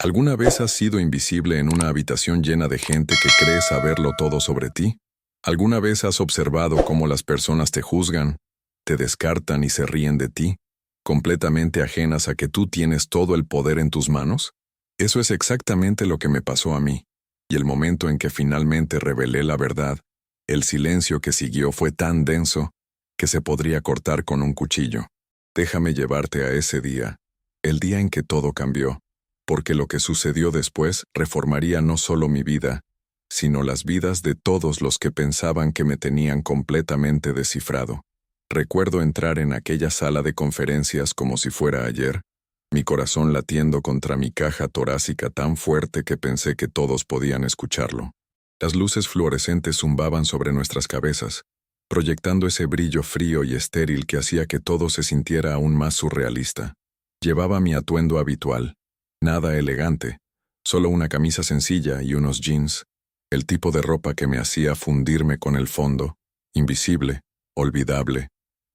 ¿Alguna vez has sido invisible en una habitación llena de gente que cree saberlo todo sobre ti? ¿Alguna vez has observado cómo las personas te juzgan, te descartan y se ríen de ti, completamente ajenas a que tú tienes todo el poder en tus manos? Eso es exactamente lo que me pasó a mí, y el momento en que finalmente revelé la verdad, el silencio que siguió fue tan denso que se podría cortar con un cuchillo. Déjame llevarte a ese día, el día en que todo cambió, porque lo que sucedió después reformaría no solo mi vida, sino las vidas de todos los que pensaban que me tenían completamente descifrado. Recuerdo entrar en aquella sala de conferencias como si fuera ayer, mi corazón latiendo contra mi caja torácica tan fuerte que pensé que todos podían escucharlo. Las luces fluorescentes zumbaban sobre nuestras cabezas, proyectando ese brillo frío y estéril que hacía que todo se sintiera aún más surrealista. Llevaba mi atuendo habitual, nada elegante, solo una camisa sencilla y unos jeans, el tipo de ropa que me hacía fundirme con el fondo, invisible, olvidable.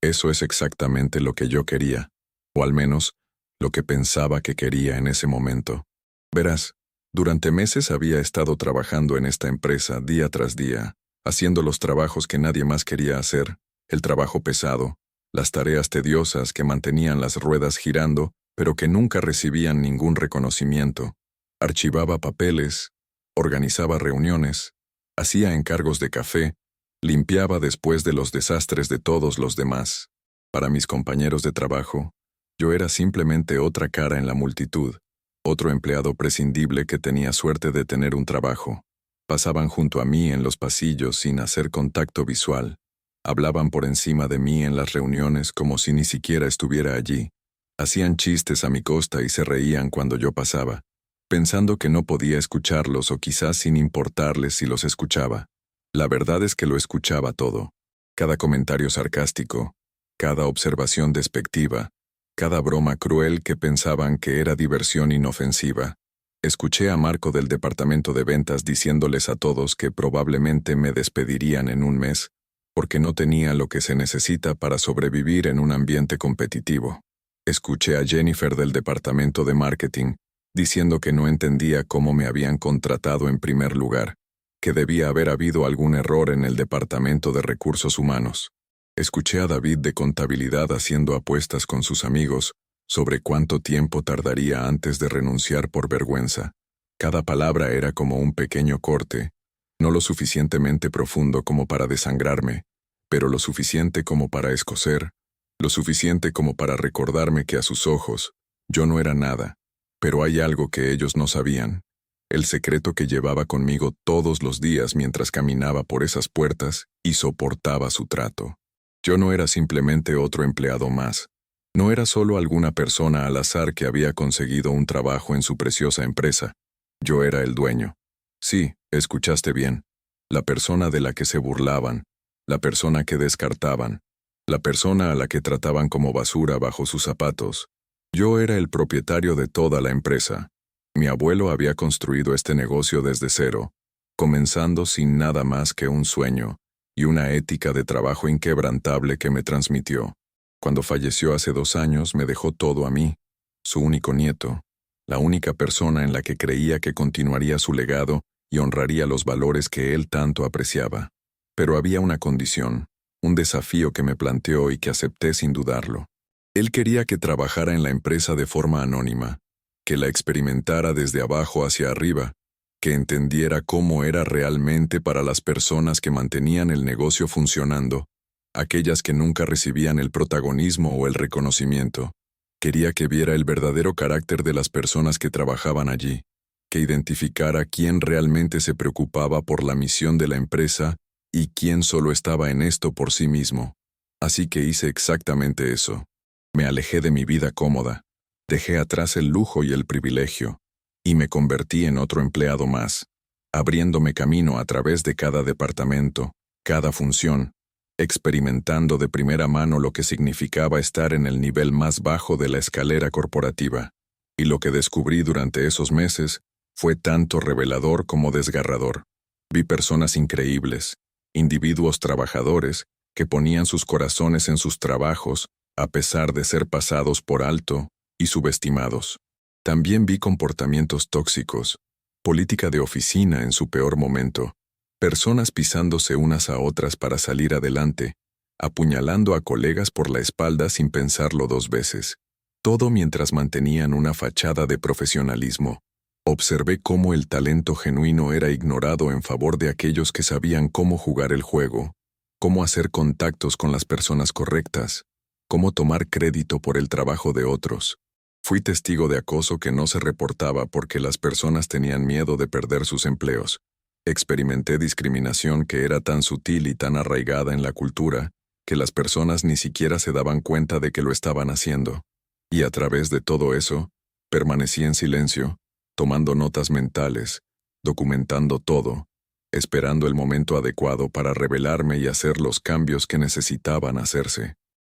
Eso es exactamente lo que yo quería, o al menos, lo que pensaba que quería en ese momento. Verás, durante meses había estado trabajando en esta empresa día tras día, haciendo los trabajos que nadie más quería hacer, el trabajo pesado, las tareas tediosas que mantenían las ruedas girando, pero que nunca recibían ningún reconocimiento. Archivaba papeles, organizaba reuniones, hacía encargos de café, limpiaba después de los desastres de todos los demás. Para mis compañeros de trabajo, yo era simplemente otra cara en la multitud, otro empleado prescindible que tenía suerte de tener un trabajo. Pasaban junto a mí en los pasillos sin hacer contacto visual. Hablaban por encima de mí en las reuniones como si ni siquiera estuviera allí. Hacían chistes a mi costa y se reían cuando yo pasaba, pensando que no podía escucharlos o quizás sin importarles si los escuchaba. La verdad es que lo escuchaba todo. Cada comentario sarcástico, cada observación despectiva, cada broma cruel que pensaban que era diversión inofensiva. Escuché a Marco del departamento de ventas diciéndoles a todos que probablemente me despedirían en un mes, porque no tenía lo que se necesita para sobrevivir en un ambiente competitivo. Escuché a Jennifer del departamento de marketing diciendo que no entendía cómo me habían contratado en primer lugar, que debía haber habido algún error en el departamento de recursos humanos. Escuché a David de contabilidad haciendo apuestas con sus amigos sobre cuánto tiempo tardaría antes de renunciar por vergüenza. Cada palabra era como un pequeño corte, no lo suficientemente profundo como para desangrarme, pero lo suficiente como para escocer, lo suficiente como para recordarme que a sus ojos, yo no era nada, pero hay algo que ellos no sabían, el secreto que llevaba conmigo todos los días mientras caminaba por esas puertas y soportaba su trato. Yo no era simplemente otro empleado más, no era solo alguna persona al azar que había conseguido un trabajo en su preciosa empresa, yo era el dueño. Sí, escuchaste bien, la persona de la que se burlaban, la persona que descartaban, la persona a la que trataban como basura bajo sus zapatos. Yo era el propietario de toda la empresa. Mi abuelo había construido este negocio desde cero, comenzando sin nada más que un sueño y una ética de trabajo inquebrantable que me transmitió. Cuando falleció hace 2 años me dejó todo a mí, su único nieto, la única persona en la que creía que continuaría su legado y honraría los valores que él tanto apreciaba. Pero había una condición, un desafío que me planteó y que acepté sin dudarlo. Él quería que trabajara en la empresa de forma anónima, que la experimentara desde abajo hacia arriba, que entendiera cómo era realmente para las personas que mantenían el negocio funcionando, aquellas que nunca recibían el protagonismo o el reconocimiento. Quería que viera el verdadero carácter de las personas que trabajaban allí, que identificara quién realmente se preocupaba por la misión de la empresa y quién solo estaba en esto por sí mismo. Así que hice exactamente eso. Me alejé de mi vida cómoda, dejé atrás el lujo y el privilegio, y me convertí en otro empleado más, abriéndome camino a través de cada departamento, cada función, experimentando de primera mano lo que significaba estar en el nivel más bajo de la escalera corporativa. Y lo que descubrí durante esos meses fue tanto revelador como desgarrador. Vi personas increíbles, individuos trabajadores que ponían sus corazones en sus trabajos a pesar de ser pasados por alto y subestimados. También vi comportamientos tóxicos, política de oficina en su peor momento, personas pisándose unas a otras para salir adelante, apuñalando a colegas por la espalda sin pensarlo 2 veces. Todo mientras mantenían una fachada de profesionalismo. Observé cómo el talento genuino era ignorado en favor de aquellos que sabían cómo jugar el juego, cómo hacer contactos con las personas correctas, cómo tomar crédito por el trabajo de otros. Fui testigo de acoso que no se reportaba porque las personas tenían miedo de perder sus empleos. Experimenté discriminación que era tan sutil y tan arraigada en la cultura que las personas ni siquiera se daban cuenta de que lo estaban haciendo. Y a través de todo eso, permanecí en silencio, tomando notas mentales, documentando todo, esperando el momento adecuado para revelarme y hacer los cambios que necesitaban hacerse.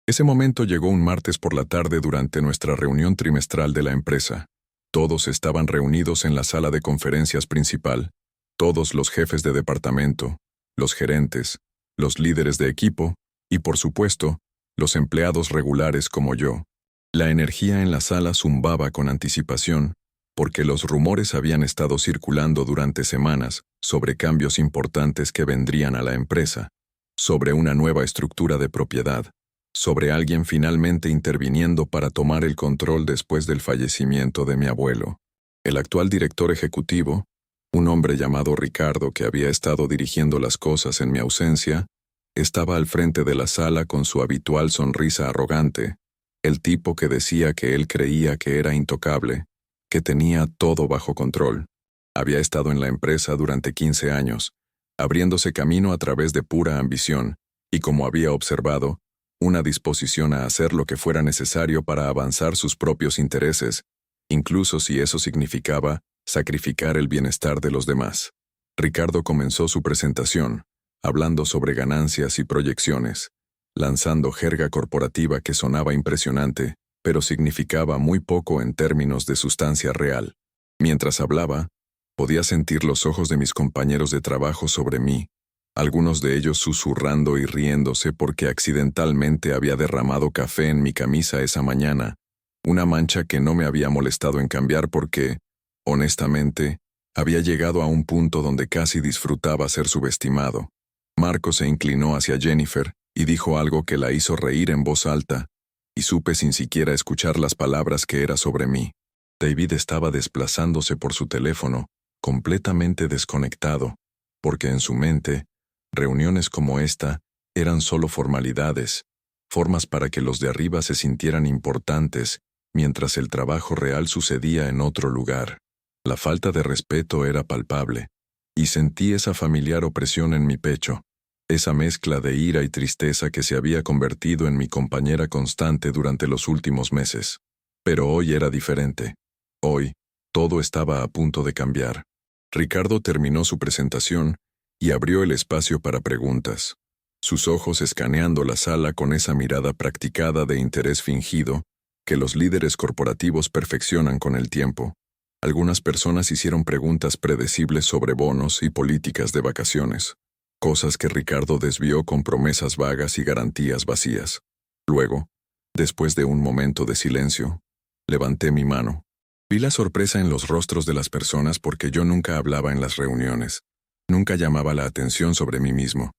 Ese momento llegó un martes por la tarde durante nuestra reunión trimestral de la empresa. Todos estaban reunidos en la sala de conferencias principal, todos los jefes de departamento, los gerentes, los líderes de equipo y, por supuesto, los empleados regulares como yo. La energía en la sala zumbaba con anticipación, porque los rumores habían estado circulando durante semanas sobre cambios importantes que vendrían a la empresa, sobre una nueva estructura de propiedad, sobre alguien finalmente interviniendo para tomar el control después del fallecimiento de mi abuelo. El actual director ejecutivo, un hombre llamado Ricardo que había estado dirigiendo las cosas en mi ausencia, estaba al frente de la sala con su habitual sonrisa arrogante, el tipo que decía que él creía que era intocable, que tenía todo bajo control. Había estado en la empresa durante 15 años, abriéndose camino a través de pura ambición, y como había observado, una disposición a hacer lo que fuera necesario para avanzar sus propios intereses, incluso si eso significaba sacrificar el bienestar de los demás. Ricardo comenzó su presentación, hablando sobre ganancias y proyecciones, lanzando jerga corporativa que sonaba impresionante, pero significaba muy poco en términos de sustancia real. Mientras hablaba, podía sentir los ojos de mis compañeros de trabajo sobre mí, algunos de ellos susurrando y riéndose porque accidentalmente había derramado café en mi camisa esa mañana, una mancha que no me había molestado en cambiar porque, honestamente, había llegado a un punto donde casi disfrutaba ser subestimado. Marco se inclinó hacia Jennifer y dijo algo que la hizo reír en voz alta, y supe sin siquiera escuchar las palabras que era sobre mí. David estaba desplazándose por su teléfono, completamente desconectado, porque en su mente, reuniones como esta eran solo formalidades, formas para que los de arriba se sintieran importantes, mientras el trabajo real sucedía en otro lugar. La falta de respeto era palpable, y sentí esa familiar opresión en mi pecho, esa mezcla de ira y tristeza que se había convertido en mi compañera constante durante los últimos meses. Pero hoy era diferente. Hoy, todo estaba a punto de cambiar. Ricardo terminó su presentación y abrió el espacio para preguntas, sus ojos escaneando la sala con esa mirada practicada de interés fingido que los líderes corporativos perfeccionan con el tiempo. Algunas personas hicieron preguntas predecibles sobre bonos y políticas de vacaciones, cosas que Ricardo desvió con promesas vagas y garantías vacías. Luego, después de un momento de silencio, levanté mi mano. Vi la sorpresa en los rostros de las personas porque yo nunca hablaba en las reuniones, nunca llamaba la atención sobre mí mismo.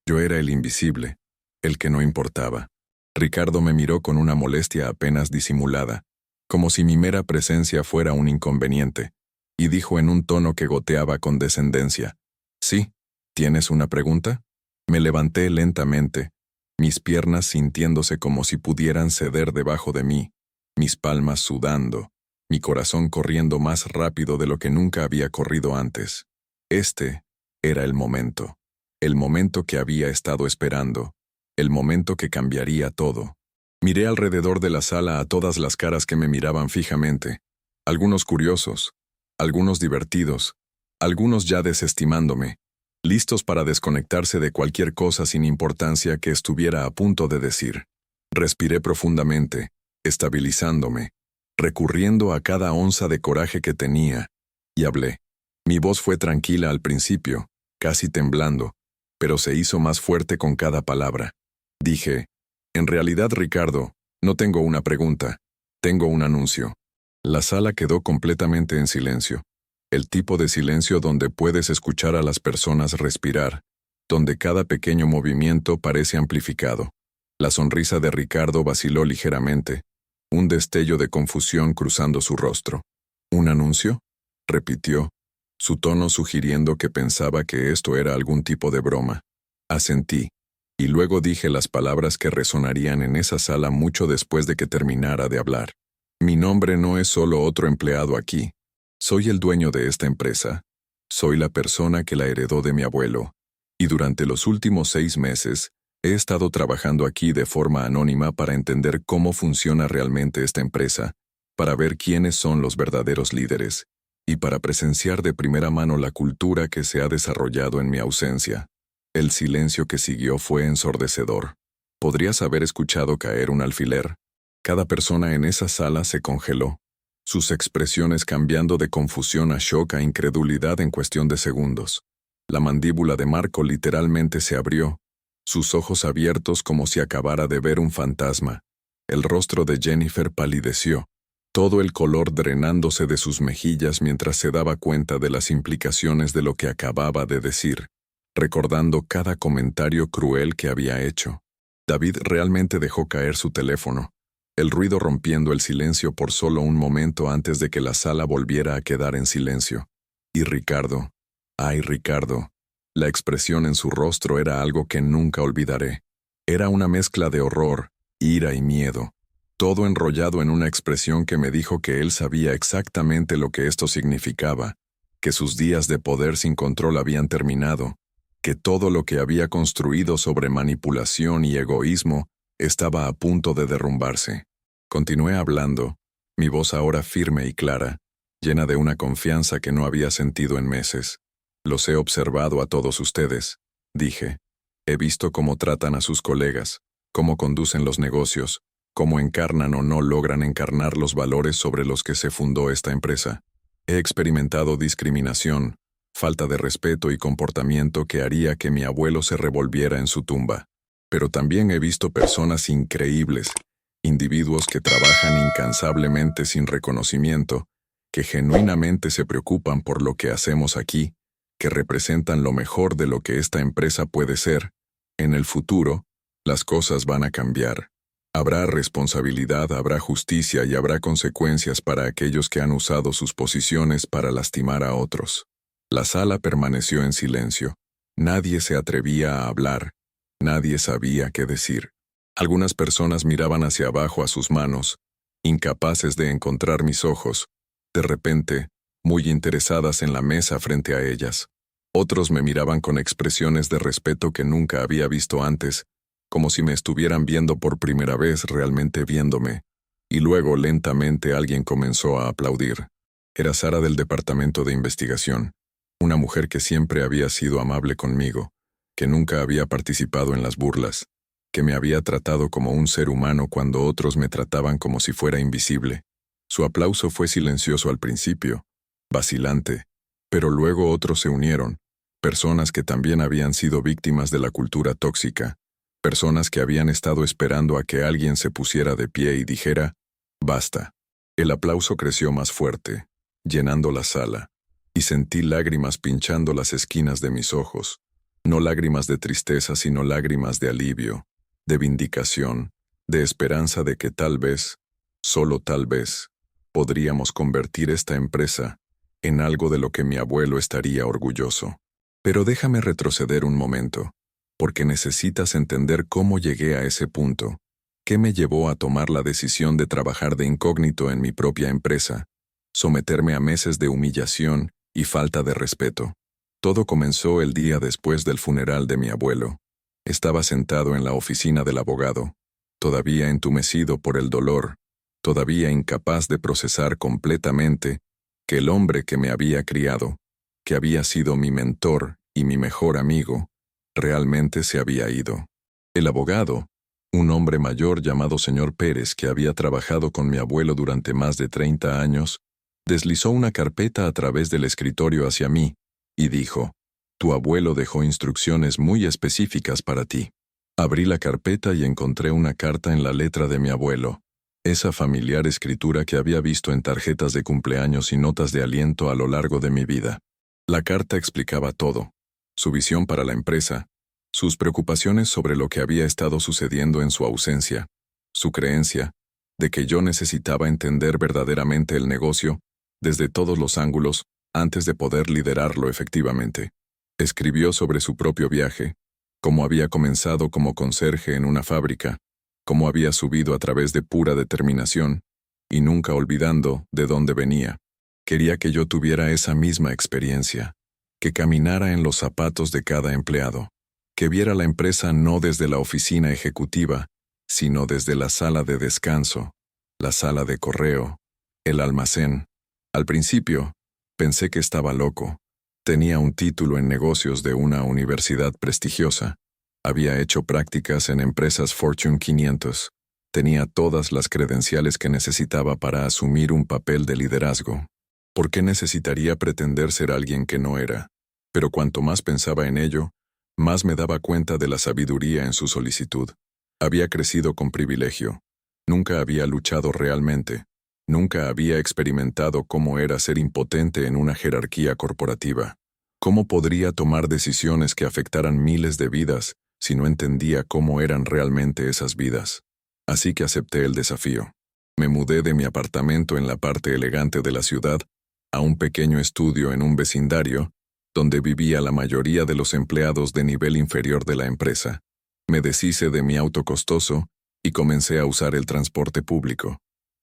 Yo era el invisible, el que no importaba. Ricardo me miró con una molestia apenas disimulada, como si mi mera presencia fuera un inconveniente, y dijo en un tono que goteaba con descendencia: «Sí, ¿tienes una pregunta?». Me levanté lentamente, mis piernas sintiéndose como si pudieran ceder debajo de mí, mis palmas sudando, mi corazón corriendo más rápido de lo que nunca había corrido antes. Este era el momento que había estado esperando, el momento que cambiaría todo. Miré alrededor de la sala a todas las caras que me miraban fijamente, algunos curiosos, algunos divertidos, algunos ya desestimándome, listos para desconectarse de cualquier cosa sin importancia que estuviera a punto de decir. Respiré profundamente, estabilizándome, recurriendo a cada onza de coraje que tenía, y hablé. Mi voz fue tranquila al principio, casi temblando, pero se hizo más fuerte con cada palabra. Dije: «En realidad, Ricardo, no tengo una pregunta, tengo un anuncio». La sala quedó completamente en silencio. El tipo de silencio donde puedes escuchar a las personas respirar, donde cada pequeño movimiento parece amplificado. La sonrisa de Ricardo vaciló ligeramente, un destello de confusión cruzando su rostro. ¿Un anuncio?, repitió, su tono sugiriendo que pensaba que esto era algún tipo de broma. Asentí, y luego dije las palabras que resonarían en esa sala mucho después de que terminara de hablar. Mi nombre no es solo otro empleado aquí. Soy el dueño de esta empresa. Soy la persona que la heredó de mi abuelo. Y durante los últimos 6 meses, he estado trabajando aquí de forma anónima para entender cómo funciona realmente esta empresa, para ver quiénes son los verdaderos líderes, y para presenciar de primera mano la cultura que se ha desarrollado en mi ausencia. El silencio que siguió fue ensordecedor. Podrías haber escuchado caer un alfiler. Cada persona en esa sala se congeló, sus expresiones cambiando de confusión a shock a incredulidad en cuestión de segundos. La mandíbula de Marco literalmente se abrió, sus ojos abiertos como si acabara de ver un fantasma. El rostro de Jennifer palideció, todo el color drenándose de sus mejillas mientras se daba cuenta de las implicaciones de lo que acababa de decir, recordando cada comentario cruel que había hecho. David realmente dejó caer su teléfono, el ruido rompiendo el silencio por solo un momento antes de que la sala volviera a quedar en silencio. Y Ricardo, ¡ay Ricardo! La expresión en su rostro era algo que nunca olvidaré. Era una mezcla de horror, ira y miedo, todo enrollado en una expresión que me dijo que él sabía exactamente lo que esto significaba, que sus días de poder sin control habían terminado, que todo lo que había construido sobre manipulación y egoísmo estaba a punto de derrumbarse. Continué hablando, mi voz ahora firme y clara, llena de una confianza que no había sentido en meses. Los he observado a todos ustedes, dije. He visto cómo tratan a sus colegas, cómo conducen los negocios, cómo encarnan o no logran encarnar los valores sobre los que se fundó esta empresa. He experimentado discriminación, falta de respeto y comportamiento que haría que mi abuelo se revolviera en su tumba. Pero también he visto personas increíbles, individuos que trabajan incansablemente sin reconocimiento, que genuinamente se preocupan por lo que hacemos aquí, que representan lo mejor de lo que esta empresa puede ser. En el futuro, las cosas van a cambiar. Habrá responsabilidad, habrá justicia y habrá consecuencias para aquellos que han usado sus posiciones para lastimar a otros. La sala permaneció en silencio. Nadie se atrevía a hablar. Nadie sabía qué decir. Algunas personas miraban hacia abajo a sus manos, incapaces de encontrar mis ojos, de repente, muy interesadas en la mesa frente a ellas. Otros me miraban con expresiones de respeto que nunca había visto antes, como si me estuvieran viendo por primera vez realmente viéndome. Y luego lentamente alguien comenzó a aplaudir. Era Sara del departamento de investigación, una mujer que siempre había sido amable conmigo, que nunca había participado en las burlas, que me había tratado como un ser humano cuando otros me trataban como si fuera invisible. Su aplauso fue silencioso al principio, vacilante, pero luego otros se unieron, personas que también habían sido víctimas de la cultura tóxica, personas que habían estado esperando a que alguien se pusiera de pie y dijera, «Basta». El aplauso creció más fuerte, llenando la sala, y sentí lágrimas pinchando las esquinas de mis ojos. No lágrimas de tristeza, sino lágrimas de alivio, de vindicación, de esperanza de que tal vez, solo tal vez, podríamos convertir esta empresa en algo de lo que mi abuelo estaría orgulloso. Pero déjame retroceder un momento, porque necesitas entender cómo llegué a ese punto, qué me llevó a tomar la decisión de trabajar de incógnito en mi propia empresa, someterme a meses de humillación y falta de respeto. Todo comenzó el día después del funeral de mi abuelo. Estaba sentado en la oficina del abogado, todavía entumecido por el dolor, todavía incapaz de procesar completamente que el hombre que me había criado, que había sido mi mentor y mi mejor amigo, realmente se había ido. El abogado, un hombre mayor llamado señor Pérez que había trabajado con mi abuelo durante más de 30 años, deslizó una carpeta a través del escritorio hacia mí y dijo, «Tu abuelo dejó instrucciones muy específicas para ti». Abrí la carpeta y encontré una carta en la letra de mi abuelo, esa familiar escritura que había visto en tarjetas de cumpleaños y notas de aliento a lo largo de mi vida. La carta explicaba todo: su visión para la empresa, sus preocupaciones sobre lo que había estado sucediendo en su ausencia, su creencia de que yo necesitaba entender verdaderamente el negocio desde todos los ángulos antes de poder liderarlo efectivamente. Escribió sobre su propio viaje, cómo había comenzado como conserje en una fábrica, cómo había subido a través de pura determinación, y nunca olvidando de dónde venía. Quería que yo tuviera esa misma experiencia, que caminara en los zapatos de cada empleado, que viera la empresa no desde la oficina ejecutiva, sino desde la sala de descanso, la sala de correo, el almacén. Al principio, pensé que estaba loco. Tenía un título en negocios de una universidad prestigiosa. Había hecho prácticas en empresas Fortune 500. Tenía todas las credenciales que necesitaba para asumir un papel de liderazgo. ¿Por qué necesitaría pretender ser alguien que no era? Pero cuanto más pensaba en ello, más me daba cuenta de la sabiduría en su solicitud. Había crecido con privilegio. Nunca había luchado realmente. Nunca había experimentado cómo era ser impotente en una jerarquía corporativa. ¿Cómo podría tomar decisiones que afectaran miles de vidas si no entendía cómo eran realmente esas vidas? Así que acepté el desafío. Me mudé de mi apartamento en la parte elegante de la ciudad a un pequeño estudio en un vecindario donde vivía la mayoría de los empleados de nivel inferior de la empresa. Me deshice de mi auto costoso y comencé a usar el transporte público.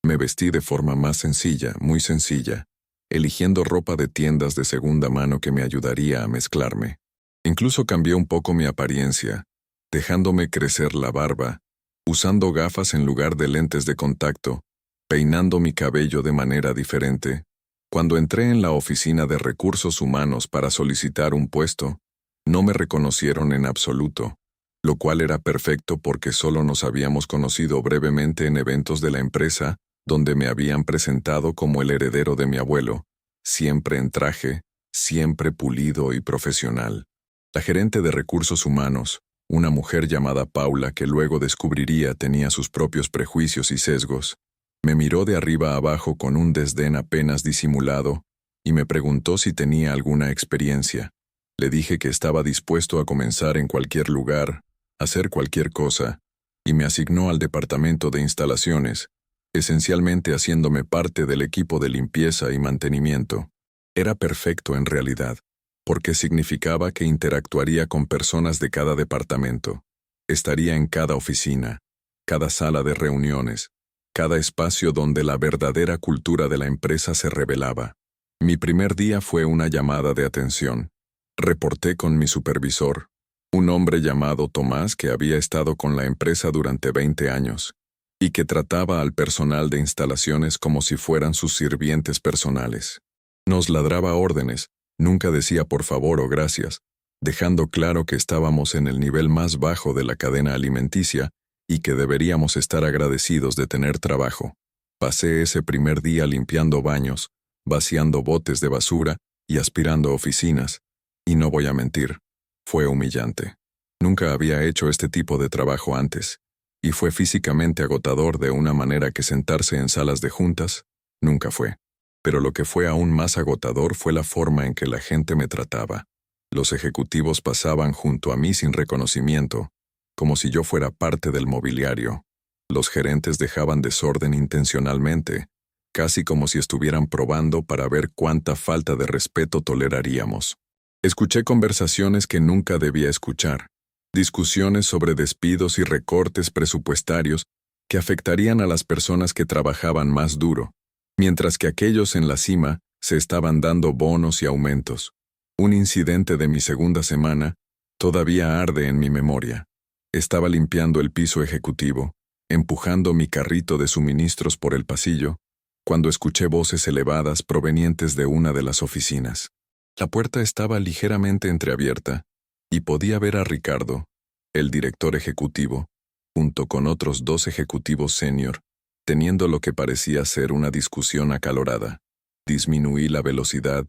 Me vestí de forma más sencilla, muy sencilla, eligiendo ropa de tiendas de segunda mano que me ayudaría a mezclarme. Incluso cambié un poco mi apariencia, dejándome crecer la barba, usando gafas en lugar de lentes de contacto, peinando mi cabello de manera diferente. Cuando entré en la oficina de recursos humanos para solicitar un puesto, no me reconocieron en absoluto, lo cual era perfecto porque solo nos habíamos conocido brevemente en eventos de la empresa donde me habían presentado como el heredero de mi abuelo, siempre en traje, siempre pulido y profesional. La gerente de recursos humanos, una mujer llamada Paula que luego descubriría tenía sus propios prejuicios y sesgos, me miró de arriba a abajo con un desdén apenas disimulado y me preguntó si tenía alguna experiencia. Le dije que estaba dispuesto a comenzar en cualquier lugar, hacer cualquier cosa, y me asignó al departamento de instalaciones, esencialmente haciéndome parte del equipo de limpieza y mantenimiento. Era perfecto en realidad, porque significaba que interactuaría con personas de cada departamento. Estaría en cada oficina, cada sala de reuniones, cada espacio donde la verdadera cultura de la empresa se revelaba. Mi primer día fue una llamada de atención. Reporté con mi supervisor, un hombre llamado Tomás que había estado con la empresa durante 20 años, y que trataba al personal de instalaciones como si fueran sus sirvientes personales. Nos ladraba órdenes, nunca decía por favor o gracias, dejando claro que estábamos en el nivel más bajo de la cadena alimenticia y que deberíamos estar agradecidos de tener trabajo. Pasé ese primer día limpiando baños, vaciando botes de basura y aspirando oficinas, y no voy a mentir, fue humillante. Nunca había hecho este tipo de trabajo antes, y fue físicamente agotador de una manera que sentarse en salas de juntas nunca fue. Pero lo que fue aún más agotador fue la forma en que la gente me trataba. Los ejecutivos pasaban junto a mí sin reconocimiento, como si yo fuera parte del mobiliario. Los gerentes dejaban desorden intencionalmente, casi como si estuvieran probando para ver cuánta falta de respeto toleraríamos. Escuché conversaciones que nunca debía escuchar, discusiones sobre despidos y recortes presupuestarios que afectarían a las personas que trabajaban más duro, mientras que aquellos en la cima se estaban dando bonos y aumentos. Un incidente de mi segunda semana todavía arde en mi memoria. Estaba limpiando el piso ejecutivo, empujando mi carrito de suministros por el pasillo, cuando escuché voces elevadas provenientes de una de las oficinas. La puerta estaba ligeramente entreabierta, y podía ver a Ricardo, el director ejecutivo, junto con otros 2 ejecutivos senior, teniendo lo que parecía ser una discusión acalorada. Disminuí la velocidad,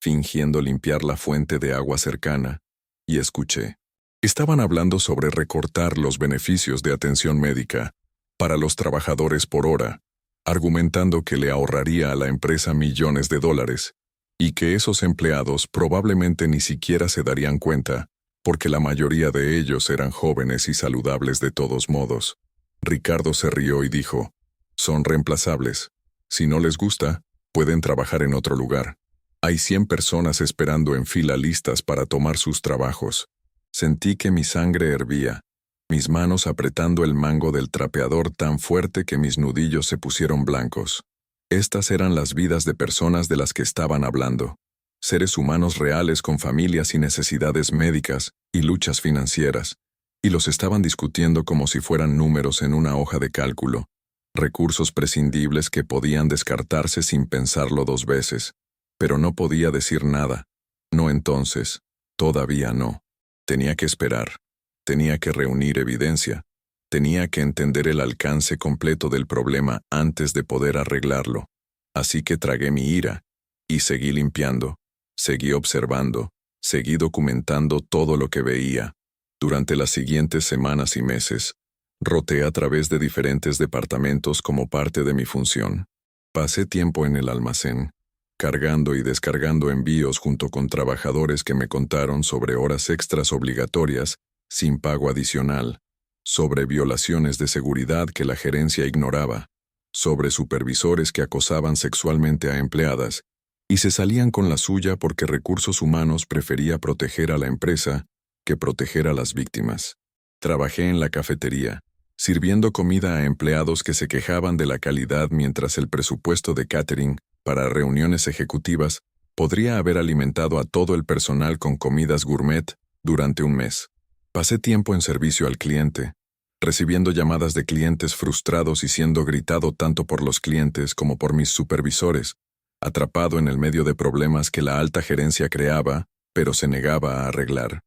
fingiendo limpiar la fuente de agua cercana, y escuché. Estaban hablando sobre recortar los beneficios de atención médica, para los trabajadores por hora, argumentando que le ahorraría a la empresa millones de dólares, y que esos empleados probablemente ni siquiera se darían cuenta, porque la mayoría de ellos eran jóvenes y saludables de todos modos. Ricardo se rió y dijo, «Son reemplazables. Si no les gusta, pueden trabajar en otro lugar. Hay 100 personas esperando en fila listas para tomar sus trabajos». Sentí que mi sangre hervía, mis manos apretando el mango del trapeador tan fuerte que mis nudillos se pusieron blancos. Estas eran las vidas de personas de las que estaban hablando. Seres humanos reales con familias y necesidades médicas y luchas financieras, y los estaban discutiendo como si fueran números en una hoja de cálculo, recursos prescindibles que podían descartarse sin pensarlo 2 veces. Pero no podía decir nada. No entonces, todavía no. Tenía que esperar. Tenía que reunir evidencia. Tenía que entender el alcance completo del problema antes de poder arreglarlo. Así que tragué mi ira, y seguí limpiando, seguí observando, seguí documentando todo lo que veía. Durante las siguientes semanas y meses, roté a través de diferentes departamentos como parte de mi función. Pasé tiempo en el almacén, cargando y descargando envíos junto con trabajadores que me contaron sobre horas extras obligatorias, sin pago adicional, sobre violaciones de seguridad que la gerencia ignoraba, sobre supervisores que acosaban sexualmente a empleadas, y se salían con la suya porque Recursos Humanos prefería proteger a la empresa que proteger a las víctimas. Trabajé en la cafetería, sirviendo comida a empleados que se quejaban de la calidad mientras el presupuesto de catering para reuniones ejecutivas podría haber alimentado a todo el personal con comidas gourmet durante un mes. Pasé tiempo en servicio al cliente, recibiendo llamadas de clientes frustrados y siendo gritado tanto por los clientes como por mis supervisores, atrapado en el medio de problemas que la alta gerencia creaba, pero se negaba a arreglar.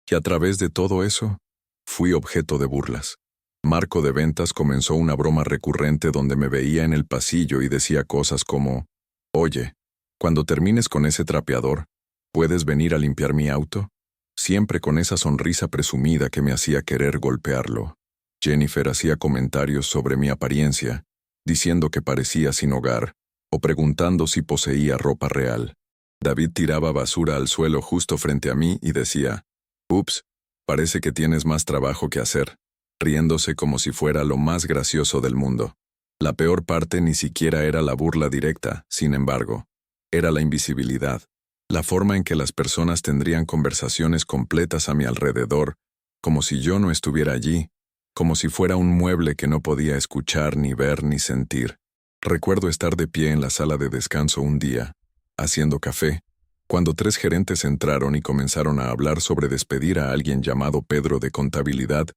Y a través de todo eso, fui objeto de burlas. Marco de ventas comenzó una broma recurrente donde me veía en el pasillo y decía cosas como, «Oye, cuando termines con ese trapeador, ¿puedes venir a limpiar mi auto?», siempre con esa sonrisa presumida que me hacía querer golpearlo. Jennifer hacía comentarios sobre mi apariencia, diciendo que parecía sin hogar, o preguntando si poseía ropa real. David tiraba basura al suelo justo frente a mí y decía, «Ups, parece que tienes más trabajo que hacer», riéndose como si fuera lo más gracioso del mundo. La peor parte ni siquiera era la burla directa, sin embargo. Era la invisibilidad, la forma en que las personas tendrían conversaciones completas a mi alrededor, como si yo no estuviera allí, como si fuera un mueble que no podía escuchar, ni ver, ni sentir. Recuerdo estar de pie en la sala de descanso un día, haciendo café, cuando 3 gerentes entraron y comenzaron a hablar sobre despedir a alguien llamado Pedro de contabilidad,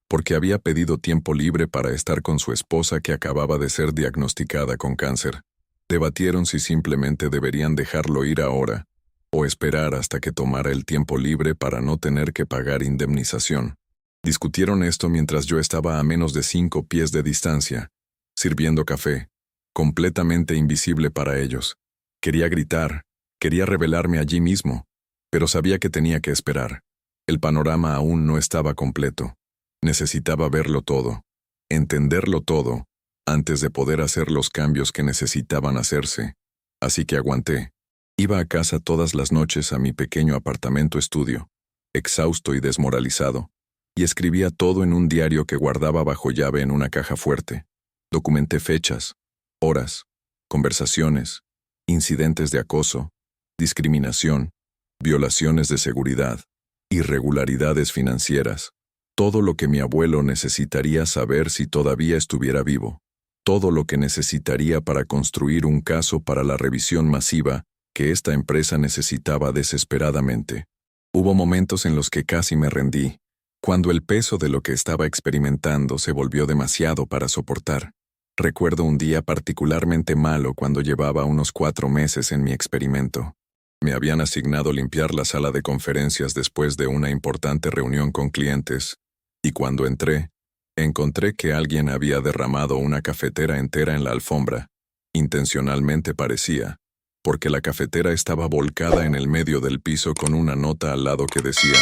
porque había pedido tiempo libre para estar con su esposa que acababa de ser diagnosticada con cáncer. Debatieron si simplemente deberían dejarlo ir ahora, o esperar hasta que tomara el tiempo libre para no tener que pagar indemnización. Discutieron esto mientras yo estaba a menos de 5 pies de distancia, sirviendo café, completamente invisible para ellos. Quería gritar, quería revelarme allí mismo, pero sabía que tenía que esperar. El panorama aún no estaba completo. Necesitaba verlo todo, entenderlo todo, antes de poder hacer los cambios que necesitaban hacerse. Así que aguanté. Iba a casa todas las noches a mi pequeño apartamento estudio, exhausto y desmoralizado, y escribía todo en un diario que guardaba bajo llave en una caja fuerte. Documenté fechas, horas, conversaciones, incidentes de acoso, discriminación, violaciones de seguridad, irregularidades financieras, todo lo que mi abuelo necesitaría saber si todavía estuviera vivo, todo lo que necesitaría para construir un caso para la revisión masiva que esta empresa necesitaba desesperadamente. Hubo momentos en los que casi me rendí, cuando el peso de lo que estaba experimentando se volvió demasiado para soportar. Recuerdo un día particularmente malo cuando llevaba unos 4 meses en mi experimento. Me habían asignado limpiar la sala de conferencias después de una importante reunión con clientes, y cuando entré, encontré que alguien había derramado una cafetera entera en la alfombra. Intencionalmente parecía, porque la cafetera estaba volcada en el medio del piso con una nota al lado que decía,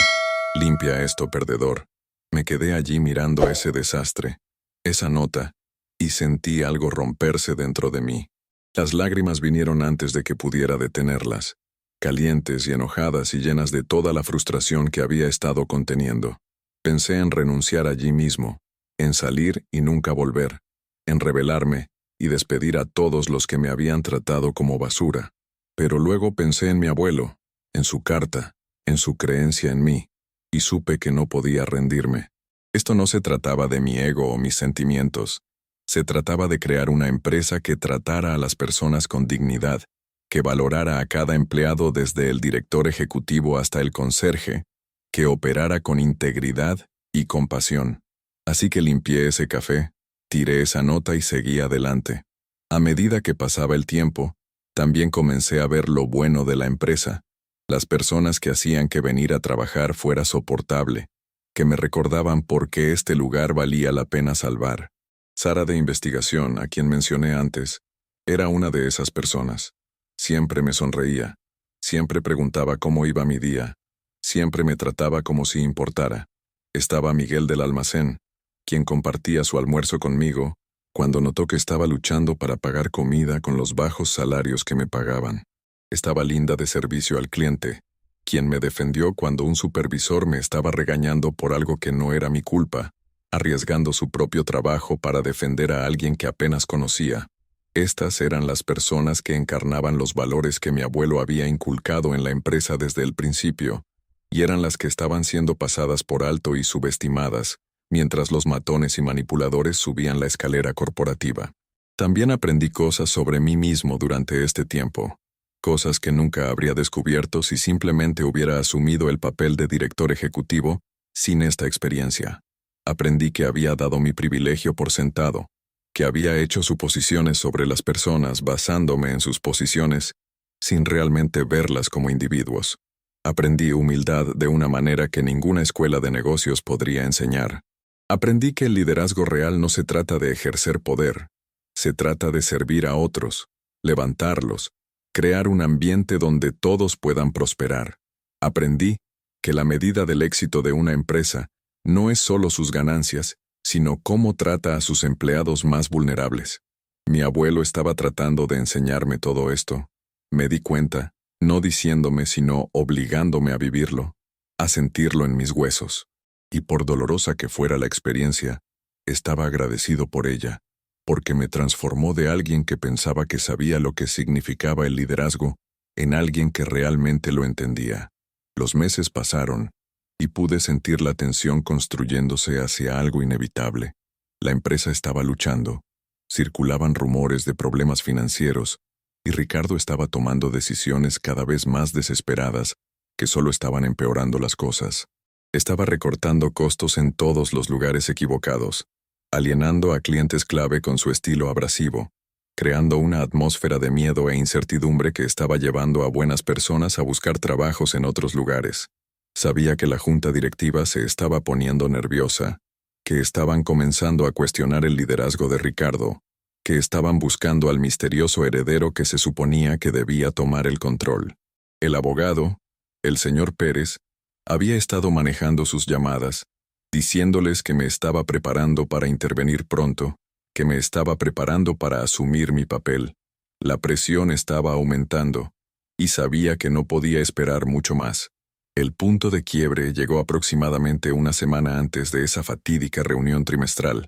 «Limpia esto, perdedor». Me quedé allí mirando ese desastre, esa nota, y sentí algo romperse dentro de mí. Las lágrimas vinieron antes de que pudiera detenerlas, calientes y enojadas y llenas de toda la frustración que había estado conteniendo. Pensé en renunciar allí mismo, en salir y nunca volver, en rebelarme y despedir a todos los que me habían tratado como basura. Pero luego pensé en mi abuelo, en su carta, en su creencia en mí, y supe que no podía rendirme. Esto no se trataba de mi ego o mis sentimientos. Se trataba de crear una empresa que tratara a las personas con dignidad, que valorara a cada empleado desde el director ejecutivo hasta el conserje, que operara con integridad y compasión. Así que limpié ese café, tiré esa nota y seguí adelante. A medida que pasaba el tiempo, también comencé a ver lo bueno de la empresa, las personas que hacían que venir a trabajar fuera soportable, que me recordaban por qué este lugar valía la pena salvar. Sara de investigación, a quien mencioné antes, era una de esas personas. Siempre me sonreía, siempre preguntaba cómo iba mi día, siempre me trataba como si importara. Estaba Miguel del almacén, quien compartía su almuerzo conmigo, cuando notó que estaba luchando para pagar comida con los bajos salarios que me pagaban. Estaba Linda de servicio al cliente, quien me defendió cuando un supervisor me estaba regañando por algo que no era mi culpa, arriesgando su propio trabajo para defender a alguien que apenas conocía. Estas eran las personas que encarnaban los valores que mi abuelo había inculcado en la empresa desde el principio, y eran las que estaban siendo pasadas por alto y subestimadas, mientras los matones y manipuladores subían la escalera corporativa. También aprendí cosas sobre mí mismo durante este tiempo, cosas que nunca habría descubierto si simplemente hubiera asumido el papel de director ejecutivo sin esta experiencia. Aprendí que había dado mi privilegio por sentado, que había hecho suposiciones sobre las personas basándome en sus posiciones, sin realmente verlas como individuos. Aprendí humildad de una manera que ninguna escuela de negocios podría enseñar. Aprendí que el liderazgo real no se trata de ejercer poder, se trata de servir a otros, levantarlos, crear un ambiente donde todos puedan prosperar. Aprendí que la medida del éxito de una empresa no es solo sus ganancias, sino cómo trata a sus empleados más vulnerables. Mi abuelo estaba tratando de enseñarme todo esto. Me di cuenta, no diciéndome sino obligándome a vivirlo, a sentirlo en mis huesos. Y por dolorosa que fuera la experiencia, estaba agradecido por ella, porque me transformó de alguien que pensaba que sabía lo que significaba el liderazgo en alguien que realmente lo entendía. Los meses pasaron, y pude sentir la tensión construyéndose hacia algo inevitable. La empresa estaba luchando, circulaban rumores de problemas financieros, y Ricardo estaba tomando decisiones cada vez más desesperadas que solo estaban empeorando las cosas. Estaba recortando costos en todos los lugares equivocados, alienando a clientes clave con su estilo abrasivo, creando una atmósfera de miedo e incertidumbre que estaba llevando a buenas personas a buscar trabajos en otros lugares. Sabía que la junta directiva se estaba poniendo nerviosa, que estaban comenzando a cuestionar el liderazgo de Ricardo, que estaban buscando al misterioso heredero que se suponía que debía tomar el control. El abogado, el señor Pérez, había estado manejando sus llamadas, diciéndoles que me estaba preparando para intervenir pronto, que me estaba preparando para asumir mi papel. La presión estaba aumentando, y sabía que no podía esperar mucho más. El punto de quiebre llegó aproximadamente una semana antes de esa fatídica reunión trimestral.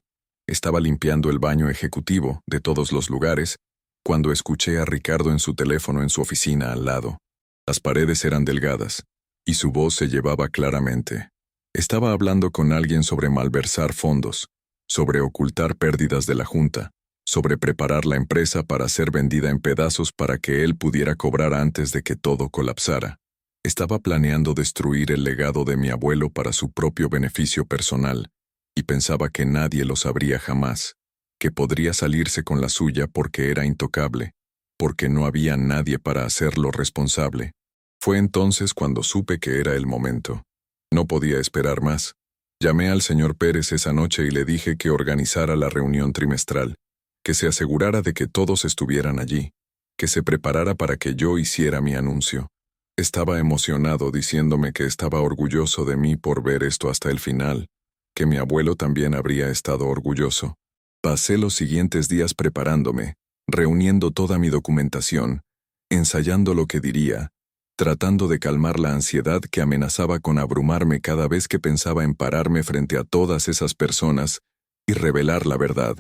Estaba limpiando el baño ejecutivo de todos los lugares, cuando escuché a Ricardo en su teléfono en su oficina al lado. Las paredes eran delgadas, y su voz se llevaba claramente. Estaba hablando con alguien sobre malversar fondos, sobre ocultar pérdidas de la junta, sobre preparar la empresa para ser vendida en pedazos para que él pudiera cobrar antes de que todo colapsara. Estaba planeando destruir el legado de mi abuelo para su propio beneficio personal, y pensaba que nadie lo sabría jamás, que podría salirse con la suya porque era intocable, porque no había nadie para hacerlo responsable. Fue entonces cuando supe que era el momento. No podía esperar más. Llamé al señor Pérez esa noche y le dije que organizara la reunión trimestral, que se asegurara de que todos estuvieran allí, que se preparara para que yo hiciera mi anuncio. Estaba emocionado diciéndome que estaba orgulloso de mí por ver esto hasta el final, que mi abuelo también habría estado orgulloso. Pasé los siguientes días preparándome, reuniendo toda mi documentación, ensayando lo que diría, tratando de calmar la ansiedad que amenazaba con abrumarme cada vez que pensaba en pararme frente a todas esas personas y revelar la verdad.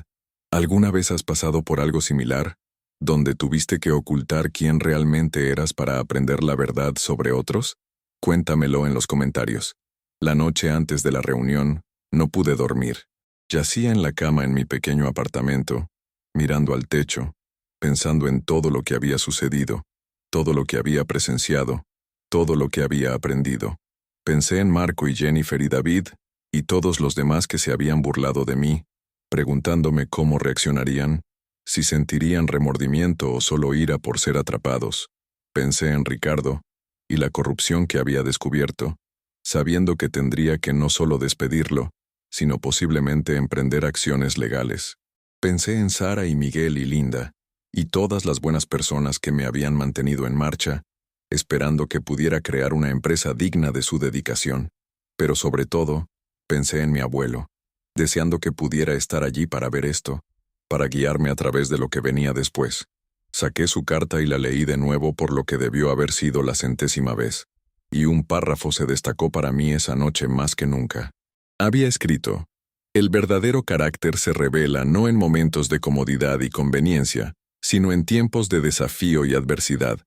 ¿Alguna vez has pasado por algo similar, donde tuviste que ocultar quién realmente eras para aprender la verdad sobre otros? Cuéntamelo en los comentarios. La noche antes de la reunión, no pude dormir. Yacía en la cama en mi pequeño apartamento, mirando al techo, pensando en todo lo que había sucedido, todo lo que había presenciado, todo lo que había aprendido. Pensé en Marco y Jennifer y David, y todos los demás que se habían burlado de mí, preguntándome cómo reaccionarían, si sentirían remordimiento o solo ira por ser atrapados. Pensé en Ricardo, y la corrupción que había descubierto, sabiendo que tendría que no solo despedirlo, sino posiblemente emprender acciones legales. Pensé en Sara y Miguel y Linda, y todas las buenas personas que me habían mantenido en marcha, esperando que pudiera crear una empresa digna de su dedicación. Pero sobre todo, pensé en mi abuelo, deseando que pudiera estar allí para ver esto, para guiarme a través de lo que venía después. Saqué su carta y la leí de nuevo por lo que debió haber sido la 100ª vez, y un párrafo se destacó para mí esa noche más que nunca. Había escrito: el verdadero carácter se revela no en momentos de comodidad y conveniencia, sino en tiempos de desafío y adversidad.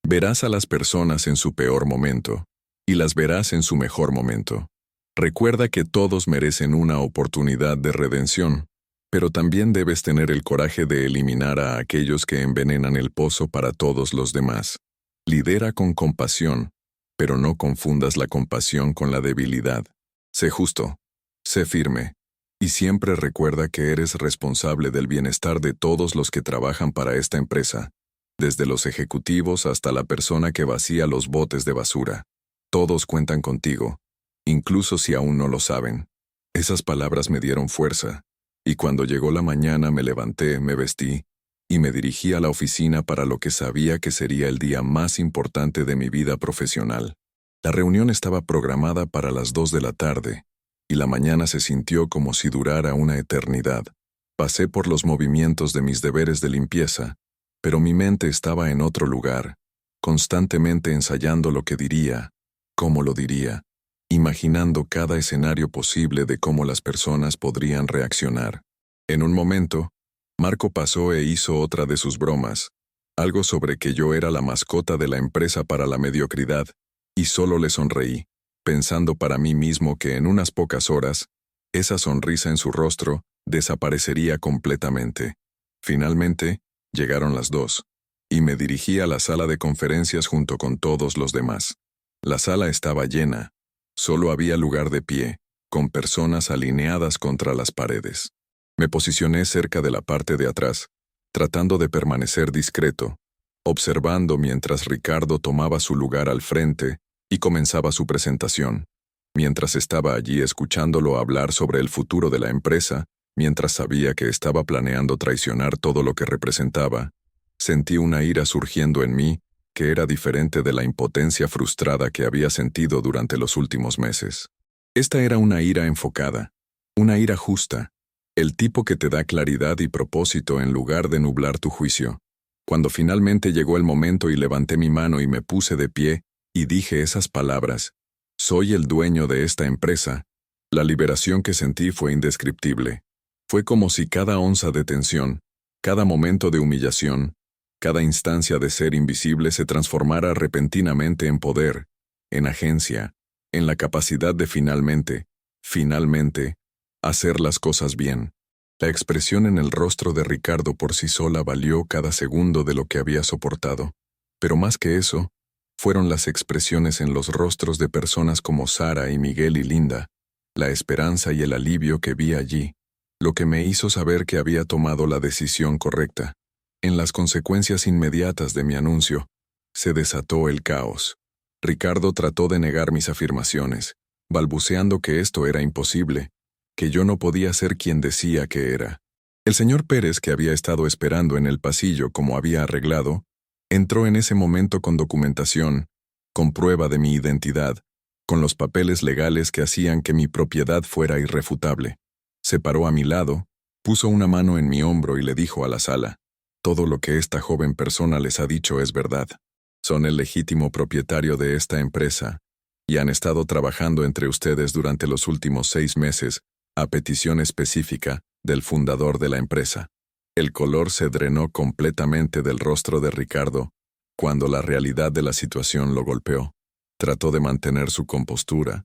Verás a las personas en su peor momento, y las verás en su mejor momento. Recuerda que todos merecen una oportunidad de redención, pero también debes tener el coraje de eliminar a aquellos que envenenan el pozo para todos los demás. Lidera con compasión, pero no confundas la compasión con la debilidad. Sé justo, sé firme, y siempre recuerda que eres responsable del bienestar de todos los que trabajan para esta empresa, desde los ejecutivos hasta la persona que vacía los botes de basura. Todos cuentan contigo, incluso si aún no lo saben. Esas palabras me dieron fuerza, y cuando llegó la mañana me levanté, me vestí, y me dirigí a la oficina para lo que sabía que sería el día más importante de mi vida profesional. La reunión estaba programada para las 2 de la tarde, y la mañana se sintió como si durara una eternidad. Pasé por los movimientos de mis deberes de limpieza, pero mi mente estaba en otro lugar, constantemente ensayando lo que diría, cómo lo diría, imaginando cada escenario posible de cómo las personas podrían reaccionar. En un momento, Marco pasó e hizo otra de sus bromas, algo sobre que yo era la mascota de la empresa para la mediocridad, y solo le sonreí, pensando para mí mismo que en unas pocas horas, esa sonrisa en su rostro desaparecería completamente. Finalmente, llegaron las 2, y me dirigí a la sala de conferencias junto con todos los demás. La sala estaba llena. Solo había lugar de pie, con personas alineadas contra las paredes. Me posicioné cerca de la parte de atrás, tratando de permanecer discreto, observando mientras Ricardo tomaba su lugar al frente y comenzaba su presentación. Mientras estaba allí escuchándolo hablar sobre el futuro de la empresa, mientras sabía que estaba planeando traicionar todo lo que representaba, sentí una ira surgiendo en mí que era diferente de la impotencia frustrada que había sentido durante los últimos meses. Esta era una ira enfocada, una ira justa, el tipo que te da claridad y propósito en lugar de nublar tu juicio. Cuando finalmente llegó el momento y levanté mi mano y me puse de pie, y dije esas palabras: soy el dueño de esta empresa, la liberación que sentí fue indescriptible. Fue como si cada onza de tensión, cada momento de humillación, cada instancia de ser invisible se transformara repentinamente en poder, en agencia, en la capacidad de finalmente, hacer las cosas bien. La expresión en el rostro de Ricardo por sí sola valió cada segundo de lo que había soportado. Pero más que eso, fueron las expresiones en los rostros de personas como Sara y Miguel y Linda, la esperanza y el alivio que vi allí, lo que me hizo saber que había tomado la decisión correcta. En las consecuencias inmediatas de mi anuncio, se desató el caos. Ricardo trató de negar mis afirmaciones, balbuceando que esto era imposible, que yo no podía ser quien decía que era. El señor Pérez, que había estado esperando en el pasillo como había arreglado, entró en ese momento con documentación, con prueba de mi identidad, con los papeles legales que hacían que mi propiedad fuera irrefutable. Se paró a mi lado, Puso una mano en mi hombro y le dijo a la sala: todo lo que esta joven persona les ha dicho es verdad. Son el legítimo propietario de esta empresa y han estado trabajando entre ustedes durante los últimos 6 meses a petición específica del fundador de la empresa. El color se drenó completamente del rostro de Ricardo cuando la realidad de la situación lo golpeó. Trató de mantener su compostura,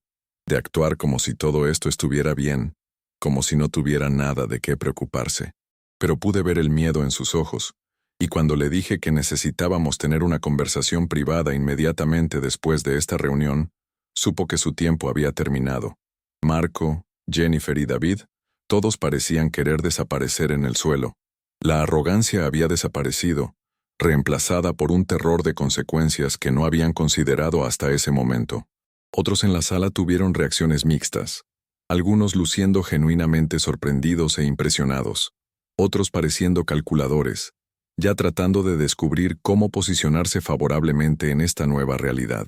de actuar como si todo esto estuviera bien, como si no tuviera nada de qué preocuparse. Pero pude ver el miedo en sus ojos, y cuando le dije que necesitábamos tener una conversación privada inmediatamente después de esta reunión, supo que su tiempo había terminado. Marco, Jennifer y David, todos parecían querer desaparecer en el suelo. La arrogancia había desaparecido, reemplazada por un terror de consecuencias que no habían considerado hasta ese momento. Otros en la sala tuvieron reacciones mixtas, algunos luciendo genuinamente sorprendidos e impresionados, otros pareciendo calculadores, ya tratando de descubrir cómo posicionarse favorablemente en esta nueva realidad.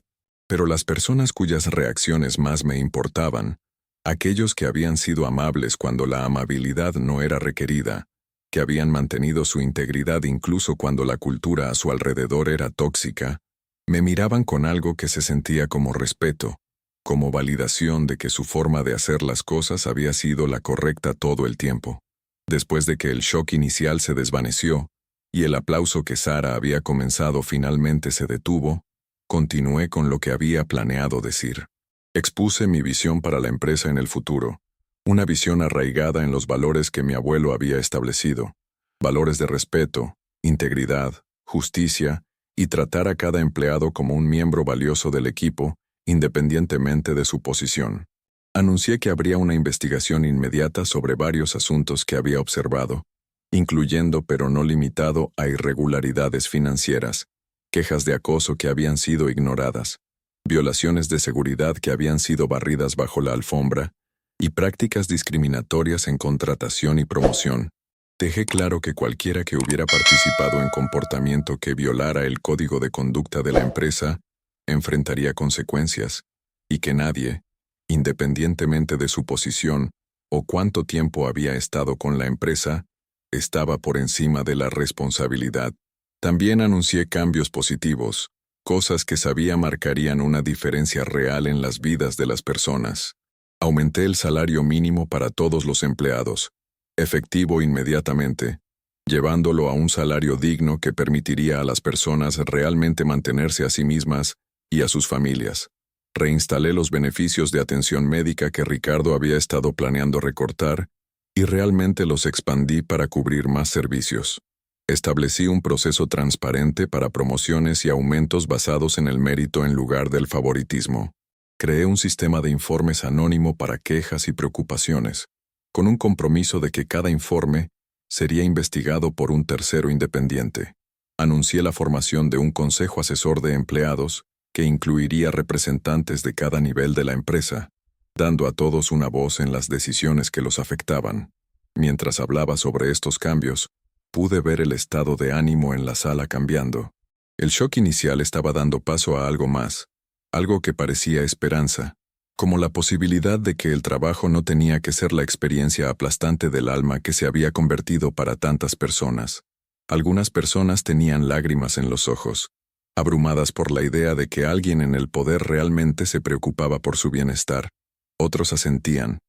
Pero las personas cuyas reacciones más me importaban, aquellos que habían sido amables cuando la amabilidad no era requerida, que habían mantenido su integridad incluso cuando la cultura a su alrededor era tóxica, me miraban con algo que se sentía como respeto, como validación de que su forma de hacer las cosas había sido la correcta todo el tiempo. Después de que el shock inicial se desvaneció y el aplauso que Sara había comenzado finalmente se detuvo, continué con lo que había planeado decir. Expuse mi visión para la empresa en el futuro, una visión arraigada en los valores que mi abuelo había establecido, valores de respeto, integridad, justicia y tratar a cada empleado como un miembro valioso del equipo, independientemente de su posición. Anuncié que habría una investigación inmediata sobre varios asuntos que había observado, incluyendo pero no limitado a irregularidades financieras, quejas de acoso que habían sido ignoradas, violaciones de seguridad que habían sido barridas bajo la alfombra, y prácticas discriminatorias en contratación y promoción. Dejé claro que cualquiera que hubiera participado en comportamiento que violara el código de conducta de la empresa enfrentaría consecuencias, y que nadie, independientemente de su posición o cuánto tiempo había estado con la empresa, estaba por encima de la responsabilidad. También anuncié cambios positivos, cosas que sabía marcarían una diferencia real en las vidas de las personas. Aumenté el salario mínimo para todos los empleados, efectivo inmediatamente, llevándolo a un salario digno que permitiría a las personas realmente mantenerse a sí mismas y a sus familias. Reinstalé los beneficios de atención médica que Ricardo había estado planeando recortar y realmente los expandí para cubrir más servicios. Establecí un proceso transparente para promociones y aumentos basados en el mérito en lugar del favoritismo. Creé un sistema de informes anónimo para quejas y preocupaciones, con un compromiso de que cada informe sería investigado por un tercero independiente. Anuncié la formación de un consejo asesor de empleados que incluiría representantes de cada nivel de la empresa, dando a todos una voz en las decisiones que los afectaban. Mientras hablaba sobre estos cambios, pude ver el estado de ánimo en la sala cambiando. El shock inicial estaba dando paso a algo más, algo que parecía esperanza, como la posibilidad de que el trabajo no tenía que ser la experiencia aplastante del alma que se había convertido para tantas personas. Algunas personas tenían lágrimas en los ojos, abrumadas por la idea de que alguien en el poder realmente se preocupaba por su bienestar. Otros asentían,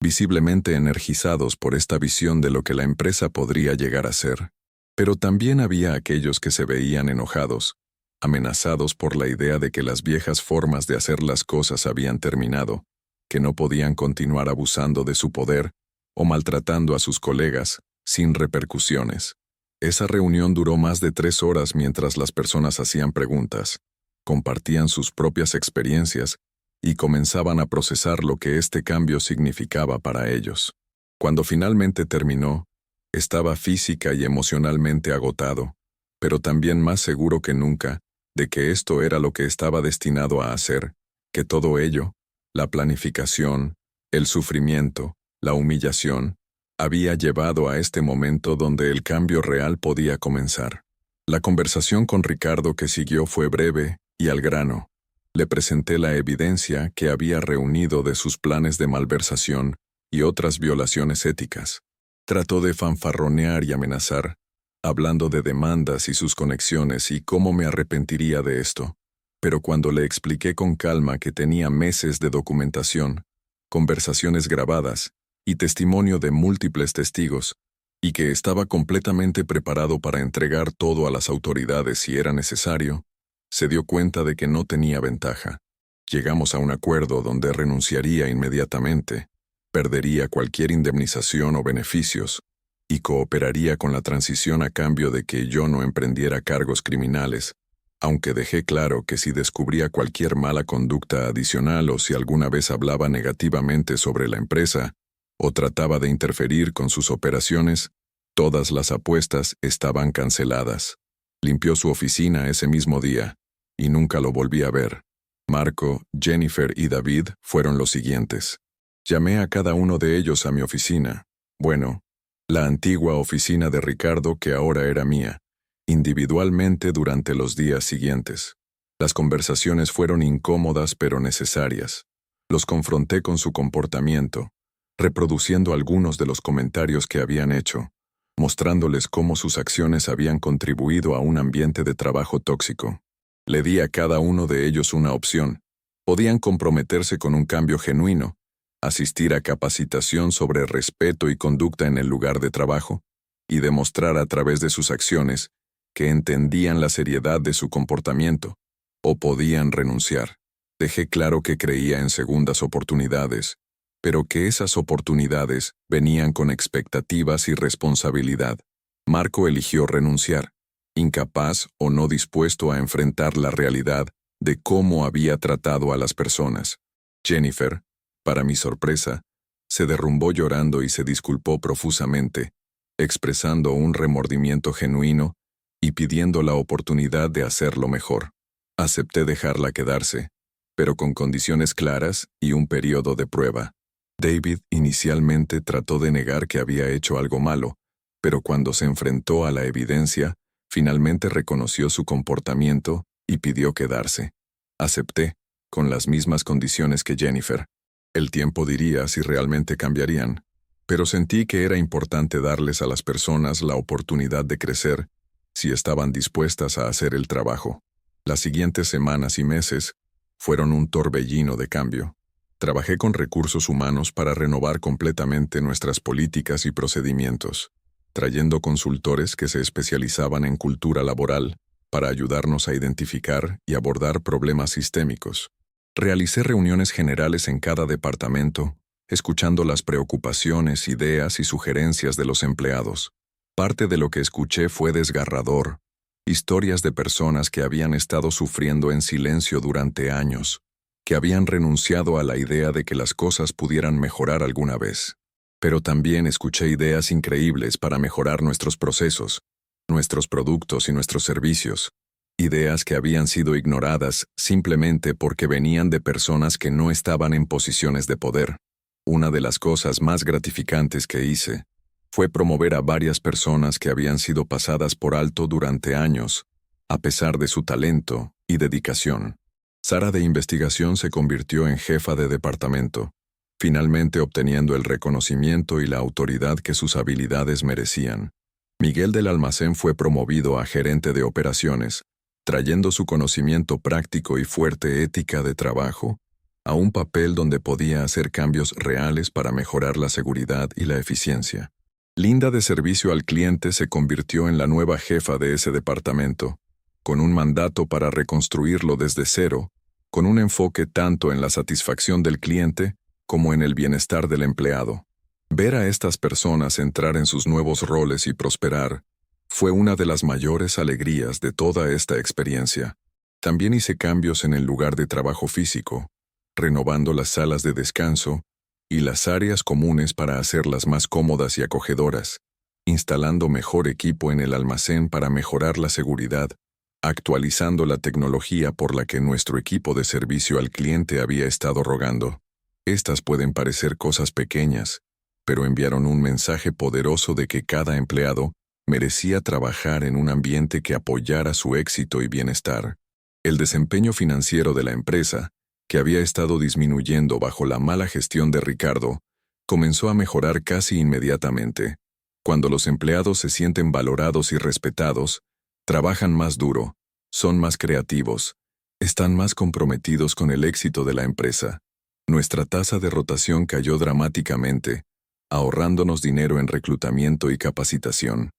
visiblemente energizados por esta visión de lo que la empresa podría llegar a ser. Pero también había aquellos que se veían enojados, amenazados por la idea de que las viejas formas de hacer las cosas habían terminado, que no podían continuar abusando de su poder o maltratando a sus colegas, sin repercusiones. Esa reunión duró más de 3 horas mientras las personas hacían preguntas, compartían sus propias experiencias y comenzaban a procesar lo que este cambio significaba para ellos. Cuando finalmente terminó, estaba física y emocionalmente agotado, pero también más seguro que nunca de que esto era lo que estaba destinado a hacer, que todo ello, la planificación, el sufrimiento, la humillación, había llevado a este momento donde el cambio real podía comenzar. La conversación con Ricardo que siguió fue breve y al grano. Le presenté la evidencia que había reunido de sus planes de malversación y otras violaciones éticas. Trató de fanfarronear y amenazar, hablando de demandas y sus conexiones y cómo me arrepentiría de esto. Pero cuando le expliqué con calma que tenía meses de documentación, conversaciones grabadas y testimonio de múltiples testigos, y que estaba completamente preparado para entregar todo a las autoridades si era necesario, se dio cuenta de que no tenía ventaja. Llegamos a un acuerdo donde renunciaría inmediatamente, perdería cualquier indemnización o beneficios, y cooperaría con la transición a cambio de que yo no emprendiera cargos criminales, aunque dejé claro que si descubría cualquier mala conducta adicional o si alguna vez hablaba negativamente sobre la empresa, o trataba de interferir con sus operaciones, todas las apuestas estaban canceladas. Limpió su oficina ese mismo día, y nunca lo volví a ver. Marco, Jennifer y David fueron los siguientes. Llamé a cada uno de ellos a mi oficina. Bueno, la antigua oficina de Ricardo que ahora era mía, individualmente durante los días siguientes. Las conversaciones fueron incómodas pero necesarias. Los confronté con su comportamiento, reproduciendo algunos de los comentarios que habían hecho, mostrándoles cómo sus acciones habían contribuido a un ambiente de trabajo tóxico. Le di a cada uno de ellos una opción. Podían comprometerse con un cambio genuino, asistir a capacitación sobre respeto y conducta en el lugar de trabajo, y demostrar a través de sus acciones que entendían la seriedad de su comportamiento, o podían renunciar. Dejé claro que creía en segundas oportunidades, pero que esas oportunidades venían con expectativas y responsabilidad. Marco eligió renunciar, incapaz o no dispuesto a enfrentar la realidad de cómo había tratado a las personas. Jennifer, para mi sorpresa, se derrumbó llorando y se disculpó profusamente, expresando un remordimiento genuino y pidiendo la oportunidad de hacerlo mejor. Acepté dejarla quedarse, pero con condiciones claras y un periodo de prueba. David inicialmente trató de negar que había hecho algo malo, pero cuando se enfrentó a la evidencia, finalmente reconoció su comportamiento y pidió quedarse. Acepté, con las mismas condiciones que Jennifer. El tiempo diría si realmente cambiarían, pero sentí que era importante darles a las personas la oportunidad de crecer si estaban dispuestas a hacer el trabajo. Las siguientes semanas y meses fueron un torbellino de cambio. Trabajé con recursos humanos para renovar completamente nuestras políticas y procedimientos, trayendo consultores que se especializaban en cultura laboral para ayudarnos a identificar y abordar problemas sistémicos. Realicé reuniones generales en cada departamento, escuchando las preocupaciones, ideas y sugerencias de los empleados. Parte de lo que escuché fue desgarrador, historias de personas que habían estado sufriendo en silencio durante años, que habían renunciado a la idea de que las cosas pudieran mejorar alguna vez. Pero también escuché ideas increíbles para mejorar nuestros procesos, nuestros productos y nuestros servicios. Ideas que habían sido ignoradas simplemente porque venían de personas que no estaban en posiciones de poder. Una de las cosas más gratificantes que hice fue promover a varias personas que habían sido pasadas por alto durante años, a pesar de su talento y dedicación. Sara de investigación se convirtió en jefa de departamento, finalmente obteniendo el reconocimiento y la autoridad que sus habilidades merecían. Miguel del Almacén fue promovido a gerente de operaciones, trayendo su conocimiento práctico y fuerte ética de trabajo a un papel donde podía hacer cambios reales para mejorar la seguridad y la eficiencia. Linda de servicio al cliente se convirtió en la nueva jefa de ese departamento, con un mandato para reconstruirlo desde cero, con un enfoque tanto en la satisfacción del cliente como en el bienestar del empleado. Ver a estas personas entrar en sus nuevos roles y prosperar fue una de las mayores alegrías de toda esta experiencia. También hice cambios en el lugar de trabajo físico, renovando las salas de descanso y las áreas comunes para hacerlas más cómodas y acogedoras, instalando mejor equipo en el almacén para mejorar la seguridad, actualizando la tecnología por la que nuestro equipo de servicio al cliente había estado rogando. Estas pueden parecer cosas pequeñas, pero enviaron un mensaje poderoso de que cada empleado merecía trabajar en un ambiente que apoyara su éxito y bienestar. El desempeño financiero de la empresa, que había estado disminuyendo bajo la mala gestión de Ricardo, comenzó a mejorar casi inmediatamente. Cuando los empleados se sienten valorados y respetados, trabajan más duro, son más creativos, están más comprometidos con el éxito de la empresa. Nuestra tasa de rotación cayó dramáticamente, ahorrándonos dinero en reclutamiento y capacitación.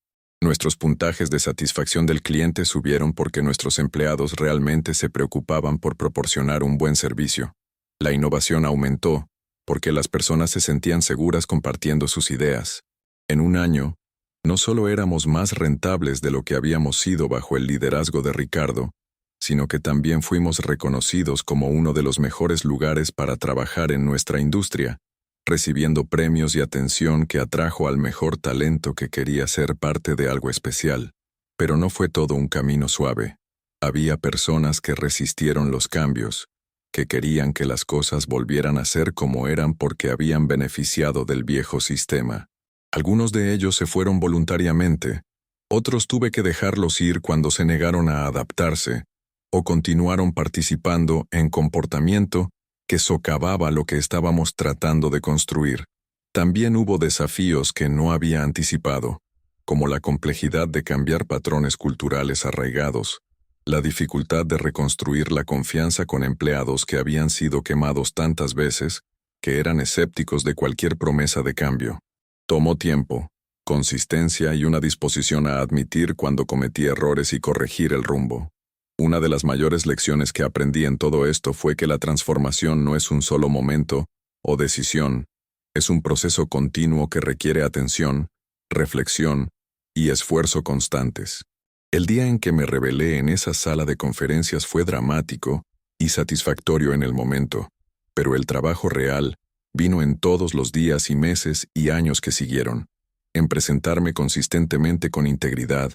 Nuestros puntajes de satisfacción del cliente subieron porque nuestros empleados realmente se preocupaban por proporcionar un buen servicio. La innovación aumentó porque las personas se sentían seguras compartiendo sus ideas. En un año, no solo éramos más rentables de lo que habíamos sido bajo el liderazgo de Ricardo, sino que también fuimos reconocidos como uno de los mejores lugares para trabajar en nuestra industria, recibiendo premios y atención que atrajo al mejor talento que quería ser parte de algo especial. Pero no fue todo un camino suave. Había personas que resistieron los cambios, que querían que las cosas volvieran a ser como eran porque habían beneficiado del viejo sistema. Algunos de ellos se fueron voluntariamente, otros tuve que dejarlos ir cuando se negaron a adaptarse, o continuaron participando en comportamiento que socavaba lo que estábamos tratando de construir. También hubo desafíos que no había anticipado, como la complejidad de cambiar patrones culturales arraigados, la dificultad de reconstruir la confianza con empleados que habían sido quemados tantas veces que eran escépticos de cualquier promesa de cambio. Tomó tiempo, consistencia y una disposición a admitir cuando cometí errores y corregir el rumbo. Una de las mayores lecciones que aprendí en todo esto fue que la transformación no es un solo momento o decisión, es un proceso continuo que requiere atención, reflexión y esfuerzo constantes. El día en que me rebelé en esa sala de conferencias fue dramático y satisfactorio en el momento, pero el trabajo real vino en todos los días y meses y años que siguieron, en presentarme consistentemente con integridad,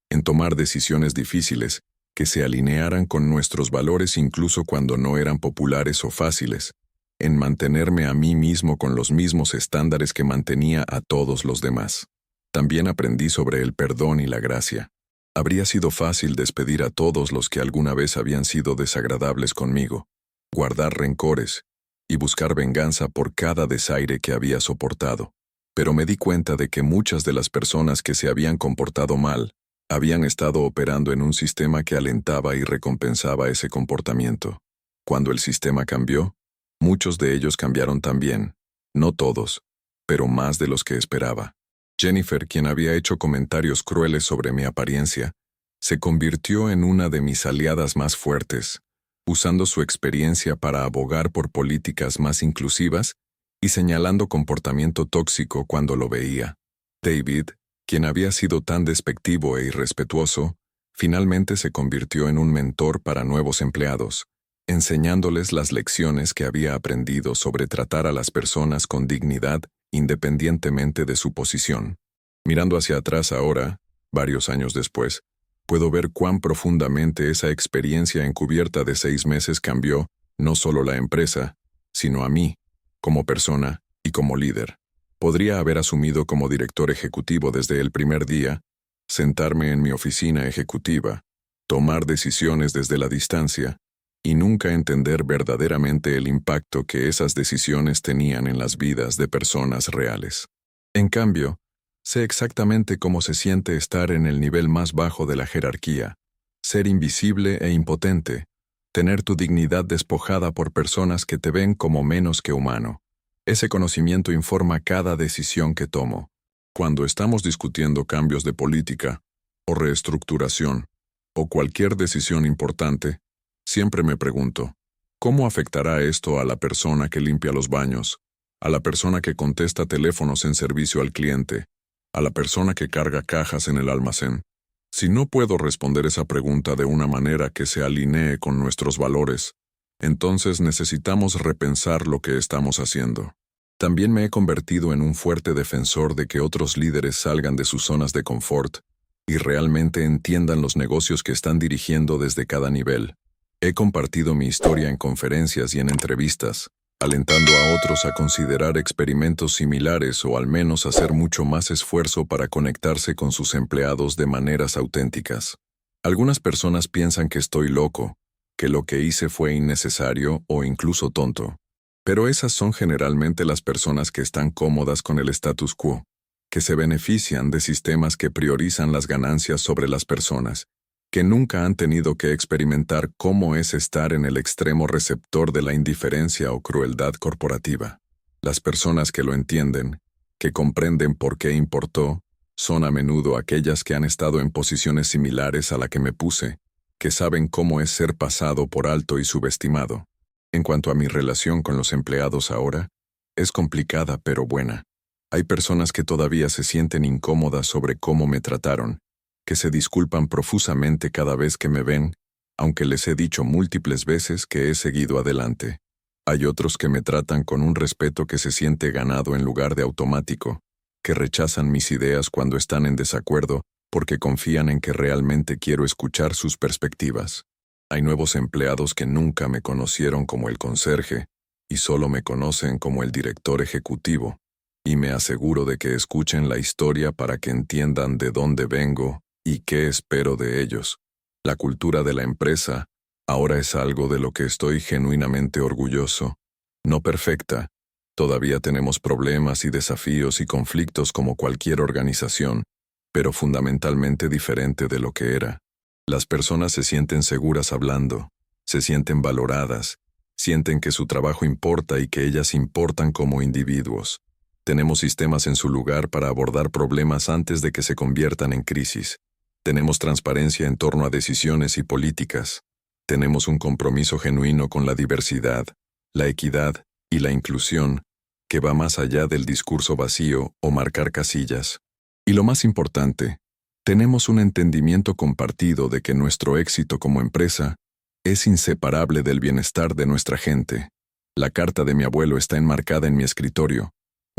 en tomar decisiones difíciles que se alinearan con nuestros valores incluso cuando no eran populares o fáciles, en mantenerme a mí mismo con los mismos estándares que mantenía a todos los demás. También aprendí sobre el perdón y la gracia. Habría sido fácil despedir a todos los que alguna vez habían sido desagradables conmigo, guardar rencores y buscar venganza por cada desaire que había soportado. Pero me di cuenta de que muchas de las personas que se habían comportado mal habían estado operando en un sistema que alentaba y recompensaba ese comportamiento. Cuando el sistema cambió, muchos de ellos cambiaron también, no todos, pero más de los que esperaba. Jennifer, quien había hecho comentarios crueles sobre mi apariencia, se convirtió en una de mis aliadas más fuertes, usando su experiencia para abogar por políticas más inclusivas y señalando comportamiento tóxico cuando lo veía. David, quien había sido tan despectivo e irrespetuoso, finalmente se convirtió en un mentor para nuevos empleados, enseñándoles las lecciones que había aprendido sobre tratar a las personas con dignidad independientemente de su posición. Mirando hacia atrás ahora, varios años después, puedo ver cuán profundamente esa experiencia encubierta de 6 meses cambió no solo la empresa, sino a mí, como persona y como líder. Podría haber asumido como director ejecutivo desde el primer día, sentarme en mi oficina ejecutiva, tomar decisiones desde la distancia, y nunca entender verdaderamente el impacto que esas decisiones tenían en las vidas de personas reales. En cambio, sé exactamente cómo se siente estar en el nivel más bajo de la jerarquía, ser invisible e impotente, tener tu dignidad despojada por personas que te ven como menos que humano. Ese conocimiento informa cada decisión que tomo. Cuando estamos discutiendo cambios de política, o reestructuración, o cualquier decisión importante, siempre me pregunto, ¿cómo afectará esto a la persona que limpia los baños, a la persona que contesta teléfonos en servicio al cliente, a la persona que carga cajas en el almacén? Si no puedo responder esa pregunta de una manera que se alinee con nuestros valores, entonces necesitamos repensar lo que estamos haciendo. También me he convertido en un fuerte defensor de que otros líderes salgan de sus zonas de confort y realmente entiendan los negocios que están dirigiendo desde cada nivel. He compartido mi historia en conferencias y en entrevistas, alentando a otros a considerar experimentos similares o al menos hacer mucho más esfuerzo para conectarse con sus empleados de maneras auténticas. Algunas personas piensan que estoy loco, que lo que hice fue innecesario o incluso tonto. Pero esas son generalmente las personas que están cómodas con el status quo. que se benefician de sistemas que priorizan las ganancias sobre las personas, que nunca han tenido que experimentar cómo es estar en el extremo receptor de la indiferencia o crueldad corporativa. Las personas que lo entienden, que comprenden por qué importó, son a menudo aquellas que han estado en posiciones similares a la que me puse, que saben cómo es ser pasado por alto y subestimado. En cuanto a mi relación con los empleados ahora, es complicada pero buena. Hay personas que todavía se sienten incómodas sobre cómo me trataron, que se disculpan profusamente cada vez que me ven, aunque les he dicho múltiples veces que he seguido adelante. Hay otros que me tratan con un respeto que se siente ganado en lugar de automático, que rechazan mis ideas cuando están en desacuerdo porque confían en que realmente quiero escuchar sus perspectivas. Hay nuevos empleados que nunca me conocieron como el conserje y solo me conocen como el director ejecutivo, y me aseguro de que escuchen la historia para que entiendan de dónde vengo y qué espero de ellos. La cultura de la empresa ahora es algo de lo que estoy genuinamente orgulloso. No perfecta, todavía tenemos problemas y desafíos y conflictos como cualquier organización, pero fundamentalmente diferente de lo que era. Las personas se sienten seguras hablando, se sienten valoradas, sienten que su trabajo importa y que ellas importan como individuos. Tenemos sistemas en su lugar para abordar problemas antes de que se conviertan en crisis. Tenemos transparencia en torno a decisiones y políticas. Tenemos un compromiso genuino con la diversidad, la equidad y la inclusión, que va más allá del discurso vacío o marcar casillas. Y lo más importante, tenemos un entendimiento compartido de que nuestro éxito como empresa es inseparable del bienestar de nuestra gente. La carta de mi abuelo está enmarcada en mi escritorio,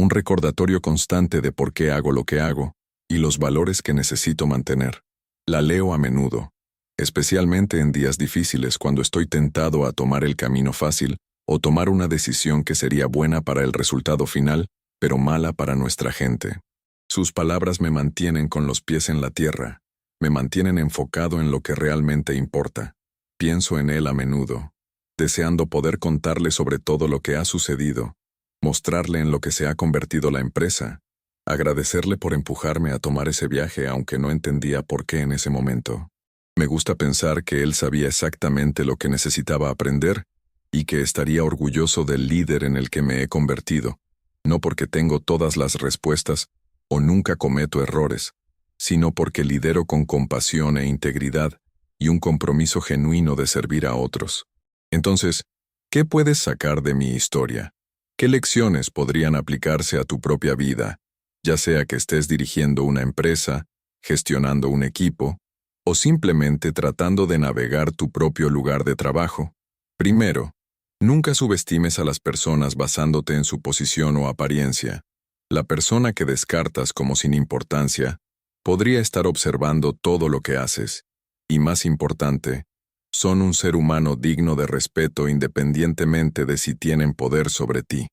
un recordatorio constante de por qué hago lo que hago y los valores que necesito mantener. La leo a menudo, especialmente en días difíciles cuando estoy tentado a tomar el camino fácil o tomar una decisión que sería buena para el resultado final, pero mala para nuestra gente. Sus palabras me mantienen con los pies en la tierra, me mantienen enfocado en lo que realmente importa. Pienso en él a menudo, deseando poder contarle sobre todo lo que ha sucedido, mostrarle en lo que se ha convertido la empresa, agradecerle por empujarme a tomar ese viaje aunque no entendía por qué en ese momento. Me gusta pensar que él sabía exactamente lo que necesitaba aprender y que estaría orgulloso del líder en el que me he convertido, no porque tengo todas las respuestas o nunca cometo errores, sino porque lidero con compasión e integridad y un compromiso genuino de servir a otros. Entonces, ¿qué puedes sacar de mi historia? ¿Qué lecciones podrían aplicarse a tu propia vida, ya sea que estés dirigiendo una empresa, gestionando un equipo, o simplemente tratando de navegar tu propio lugar de trabajo? Primero, nunca subestimes a las personas basándote en su posición o apariencia. La persona que descartas como sin importancia podría estar observando todo lo que haces, y más importante, son un ser humano digno de respeto independientemente de si tienen poder sobre ti.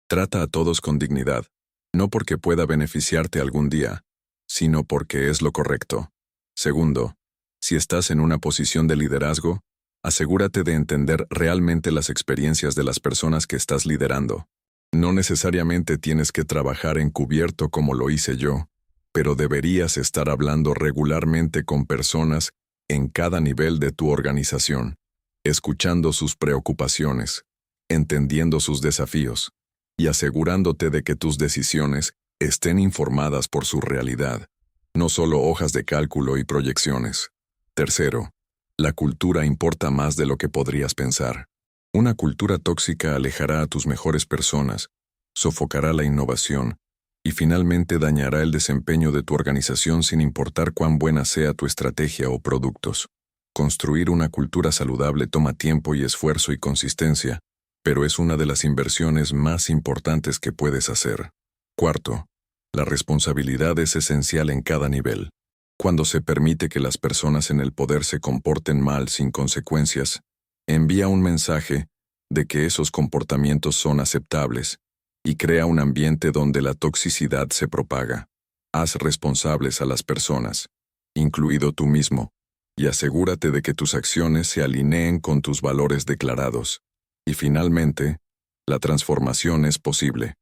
Trata a todos con dignidad, no porque pueda beneficiarte algún día, sino porque es lo correcto. Segundo, si estás en una posición de liderazgo, asegúrate de entender realmente las experiencias de las personas que estás liderando. No necesariamente tienes que trabajar encubierto como lo hice yo, pero deberías estar hablando regularmente con personas en cada nivel de tu organización, escuchando sus preocupaciones, entendiendo sus desafíos, y asegurándote de que tus decisiones estén informadas por su realidad, no solo hojas de cálculo y proyecciones. Tercero, la cultura importa más de lo que podrías pensar. Una cultura tóxica alejará a tus mejores personas, sofocará la innovación y finalmente dañará el desempeño de tu organización sin importar cuán buena sea tu estrategia o productos. Construir una cultura saludable toma tiempo y esfuerzo y consistencia, pero es una de las inversiones más importantes que puedes hacer. Cuarto, la responsabilidad es esencial en cada nivel. Cuando se permite que las personas en el poder se comporten mal sin consecuencias, envía un mensaje de que esos comportamientos son aceptables y crea un ambiente donde la toxicidad se propaga. Haz responsables a las personas, incluido tú mismo, y asegúrate de que tus acciones se alineen con tus valores declarados. Y finalmente, la transformación es posible.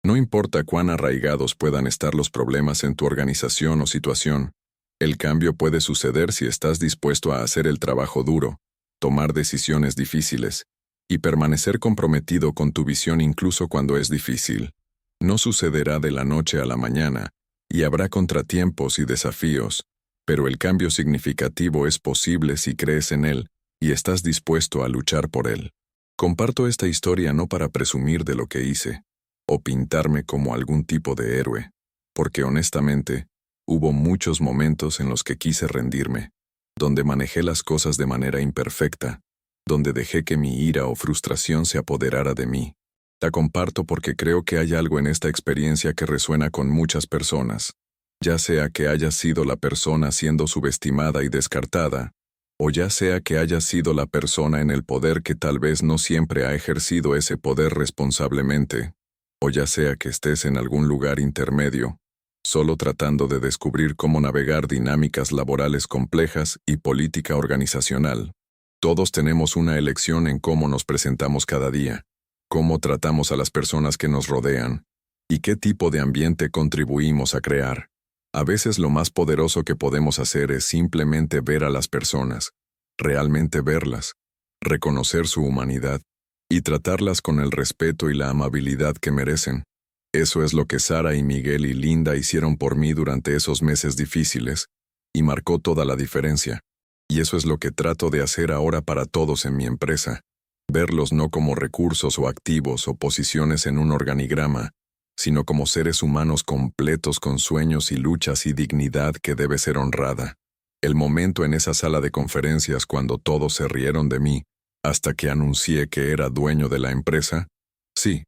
No importa cuán arraigados puedan estar los problemas en tu organización o situación, el cambio puede suceder si estás dispuesto a hacer el trabajo duro, tomar decisiones difíciles y permanecer comprometido con tu visión incluso cuando es difícil. No sucederá de la noche a la mañana, y habrá contratiempos y desafíos, pero el cambio significativo es posible si crees en él y estás dispuesto a luchar por él. Comparto esta historia no para presumir de lo que hice, o pintarme como algún tipo de héroe, porque honestamente, hubo muchos momentos en los que quise rendirme, donde manejé las cosas de manera imperfecta, donde dejé que mi ira o frustración se apoderara de mí. La comparto porque creo que hay algo en esta experiencia que resuena con muchas personas, ya sea que hayas sido la persona siendo subestimada y descartada, o ya sea que hayas sido la persona en el poder que tal vez no siempre ha ejercido ese poder responsablemente, o ya sea que estés en algún lugar intermedio, solo tratando de descubrir cómo navegar dinámicas laborales complejas y política organizacional. Todos tenemos una elección en cómo nos presentamos cada día, cómo tratamos a las personas que nos rodean, y qué tipo de ambiente contribuimos a crear. A veces lo más poderoso que podemos hacer es simplemente ver a las personas, realmente verlas, reconocer su humanidad, y tratarlas con el respeto y la amabilidad que merecen. Eso es lo que Sara y Miguel y Linda hicieron por mí durante esos meses difíciles, y marcó toda la diferencia. Y eso es lo que trato de hacer ahora para todos en mi empresa. Verlos no como recursos o activos o posiciones en un organigrama, sino como seres humanos completos con sueños y luchas y dignidad que debe ser honrada. El momento en esa sala de conferencias cuando todos se rieron de mí, hasta que anuncié que era dueño de la empresa, sí,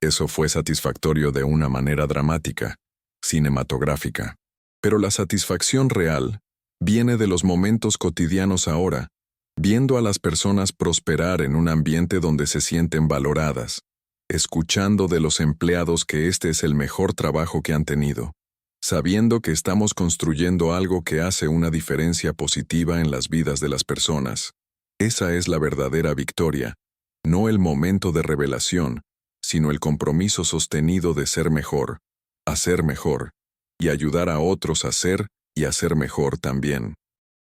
eso fue satisfactorio de una manera dramática, cinematográfica. Pero la satisfacción real viene de los momentos cotidianos ahora, viendo a las personas prosperar en un ambiente donde se sienten valoradas, escuchando de los empleados que este es el mejor trabajo que han tenido, sabiendo que estamos construyendo algo que hace una diferencia positiva en las vidas de las personas. Esa es la verdadera victoria, no el momento de revelación, sino el compromiso sostenido de ser mejor, hacer mejor, y ayudar a otros a ser y a ser mejor también.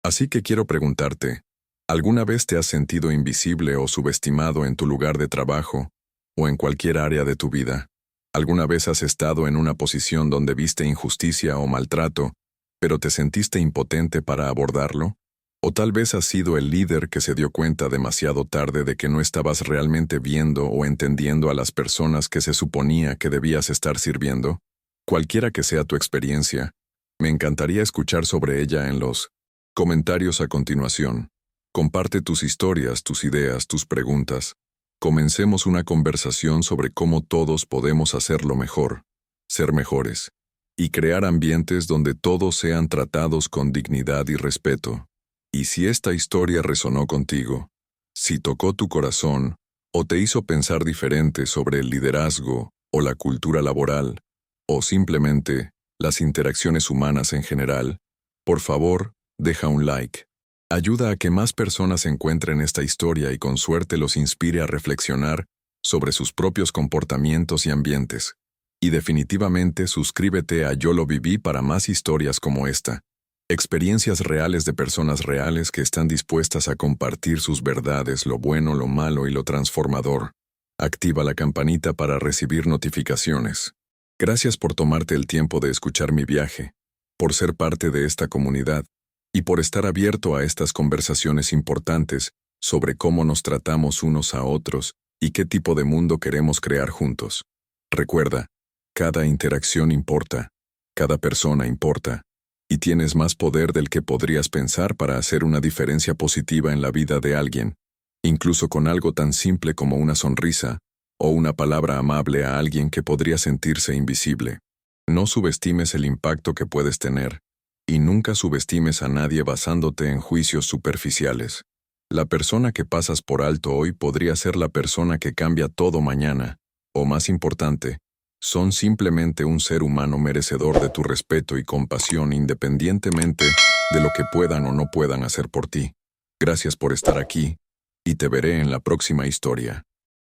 Así que quiero preguntarte, ¿alguna vez te has sentido invisible o subestimado en tu lugar de trabajo, o en cualquier área de tu vida? ¿Alguna vez has estado en una posición donde viste injusticia o maltrato, pero te sentiste impotente para abordarlo? ¿O tal vez has sido el líder que se dio cuenta demasiado tarde de que no estabas realmente viendo o entendiendo a las personas que se suponía que debías estar sirviendo? Cualquiera que sea tu experiencia, me encantaría escuchar sobre ella en los comentarios a continuación. Comparte tus historias, tus ideas, tus preguntas. Comencemos una conversación sobre cómo todos podemos hacerlo mejor, ser mejores, y crear ambientes donde todos sean tratados con dignidad y respeto. Y si esta historia resonó contigo, si tocó tu corazón, o te hizo pensar diferente sobre el liderazgo, o la cultura laboral, o simplemente las interacciones humanas en general, por favor, deja un like. Ayuda a que más personas encuentren esta historia y con suerte los inspire a reflexionar sobre sus propios comportamientos y ambientes. Y definitivamente suscríbete a Yo lo viví para más historias como esta. Experiencias reales de personas reales que están dispuestas a compartir sus verdades, lo bueno, lo malo y lo transformador. Activa la campanita para recibir notificaciones. Gracias por tomarte el tiempo de escuchar mi viaje, por ser parte de esta comunidad, y por estar abierto a estas conversaciones importantes sobre cómo nos tratamos unos a otros y qué tipo de mundo queremos crear juntos. Recuerda, cada interacción importa, cada persona importa, y tienes más poder del que podrías pensar para hacer una diferencia positiva en la vida de alguien, incluso con algo tan simple como una sonrisa o una palabra amable a alguien que podría sentirse invisible. No subestimes el impacto que puedes tener, y nunca subestimes a nadie basándote en juicios superficiales. La persona que pasas por alto hoy podría ser la persona que cambia todo mañana, o más importante, son simplemente un ser humano merecedor de tu respeto y compasión independientemente de lo que puedan o no puedan hacer por ti. Gracias por estar aquí, y te veré en la próxima historia.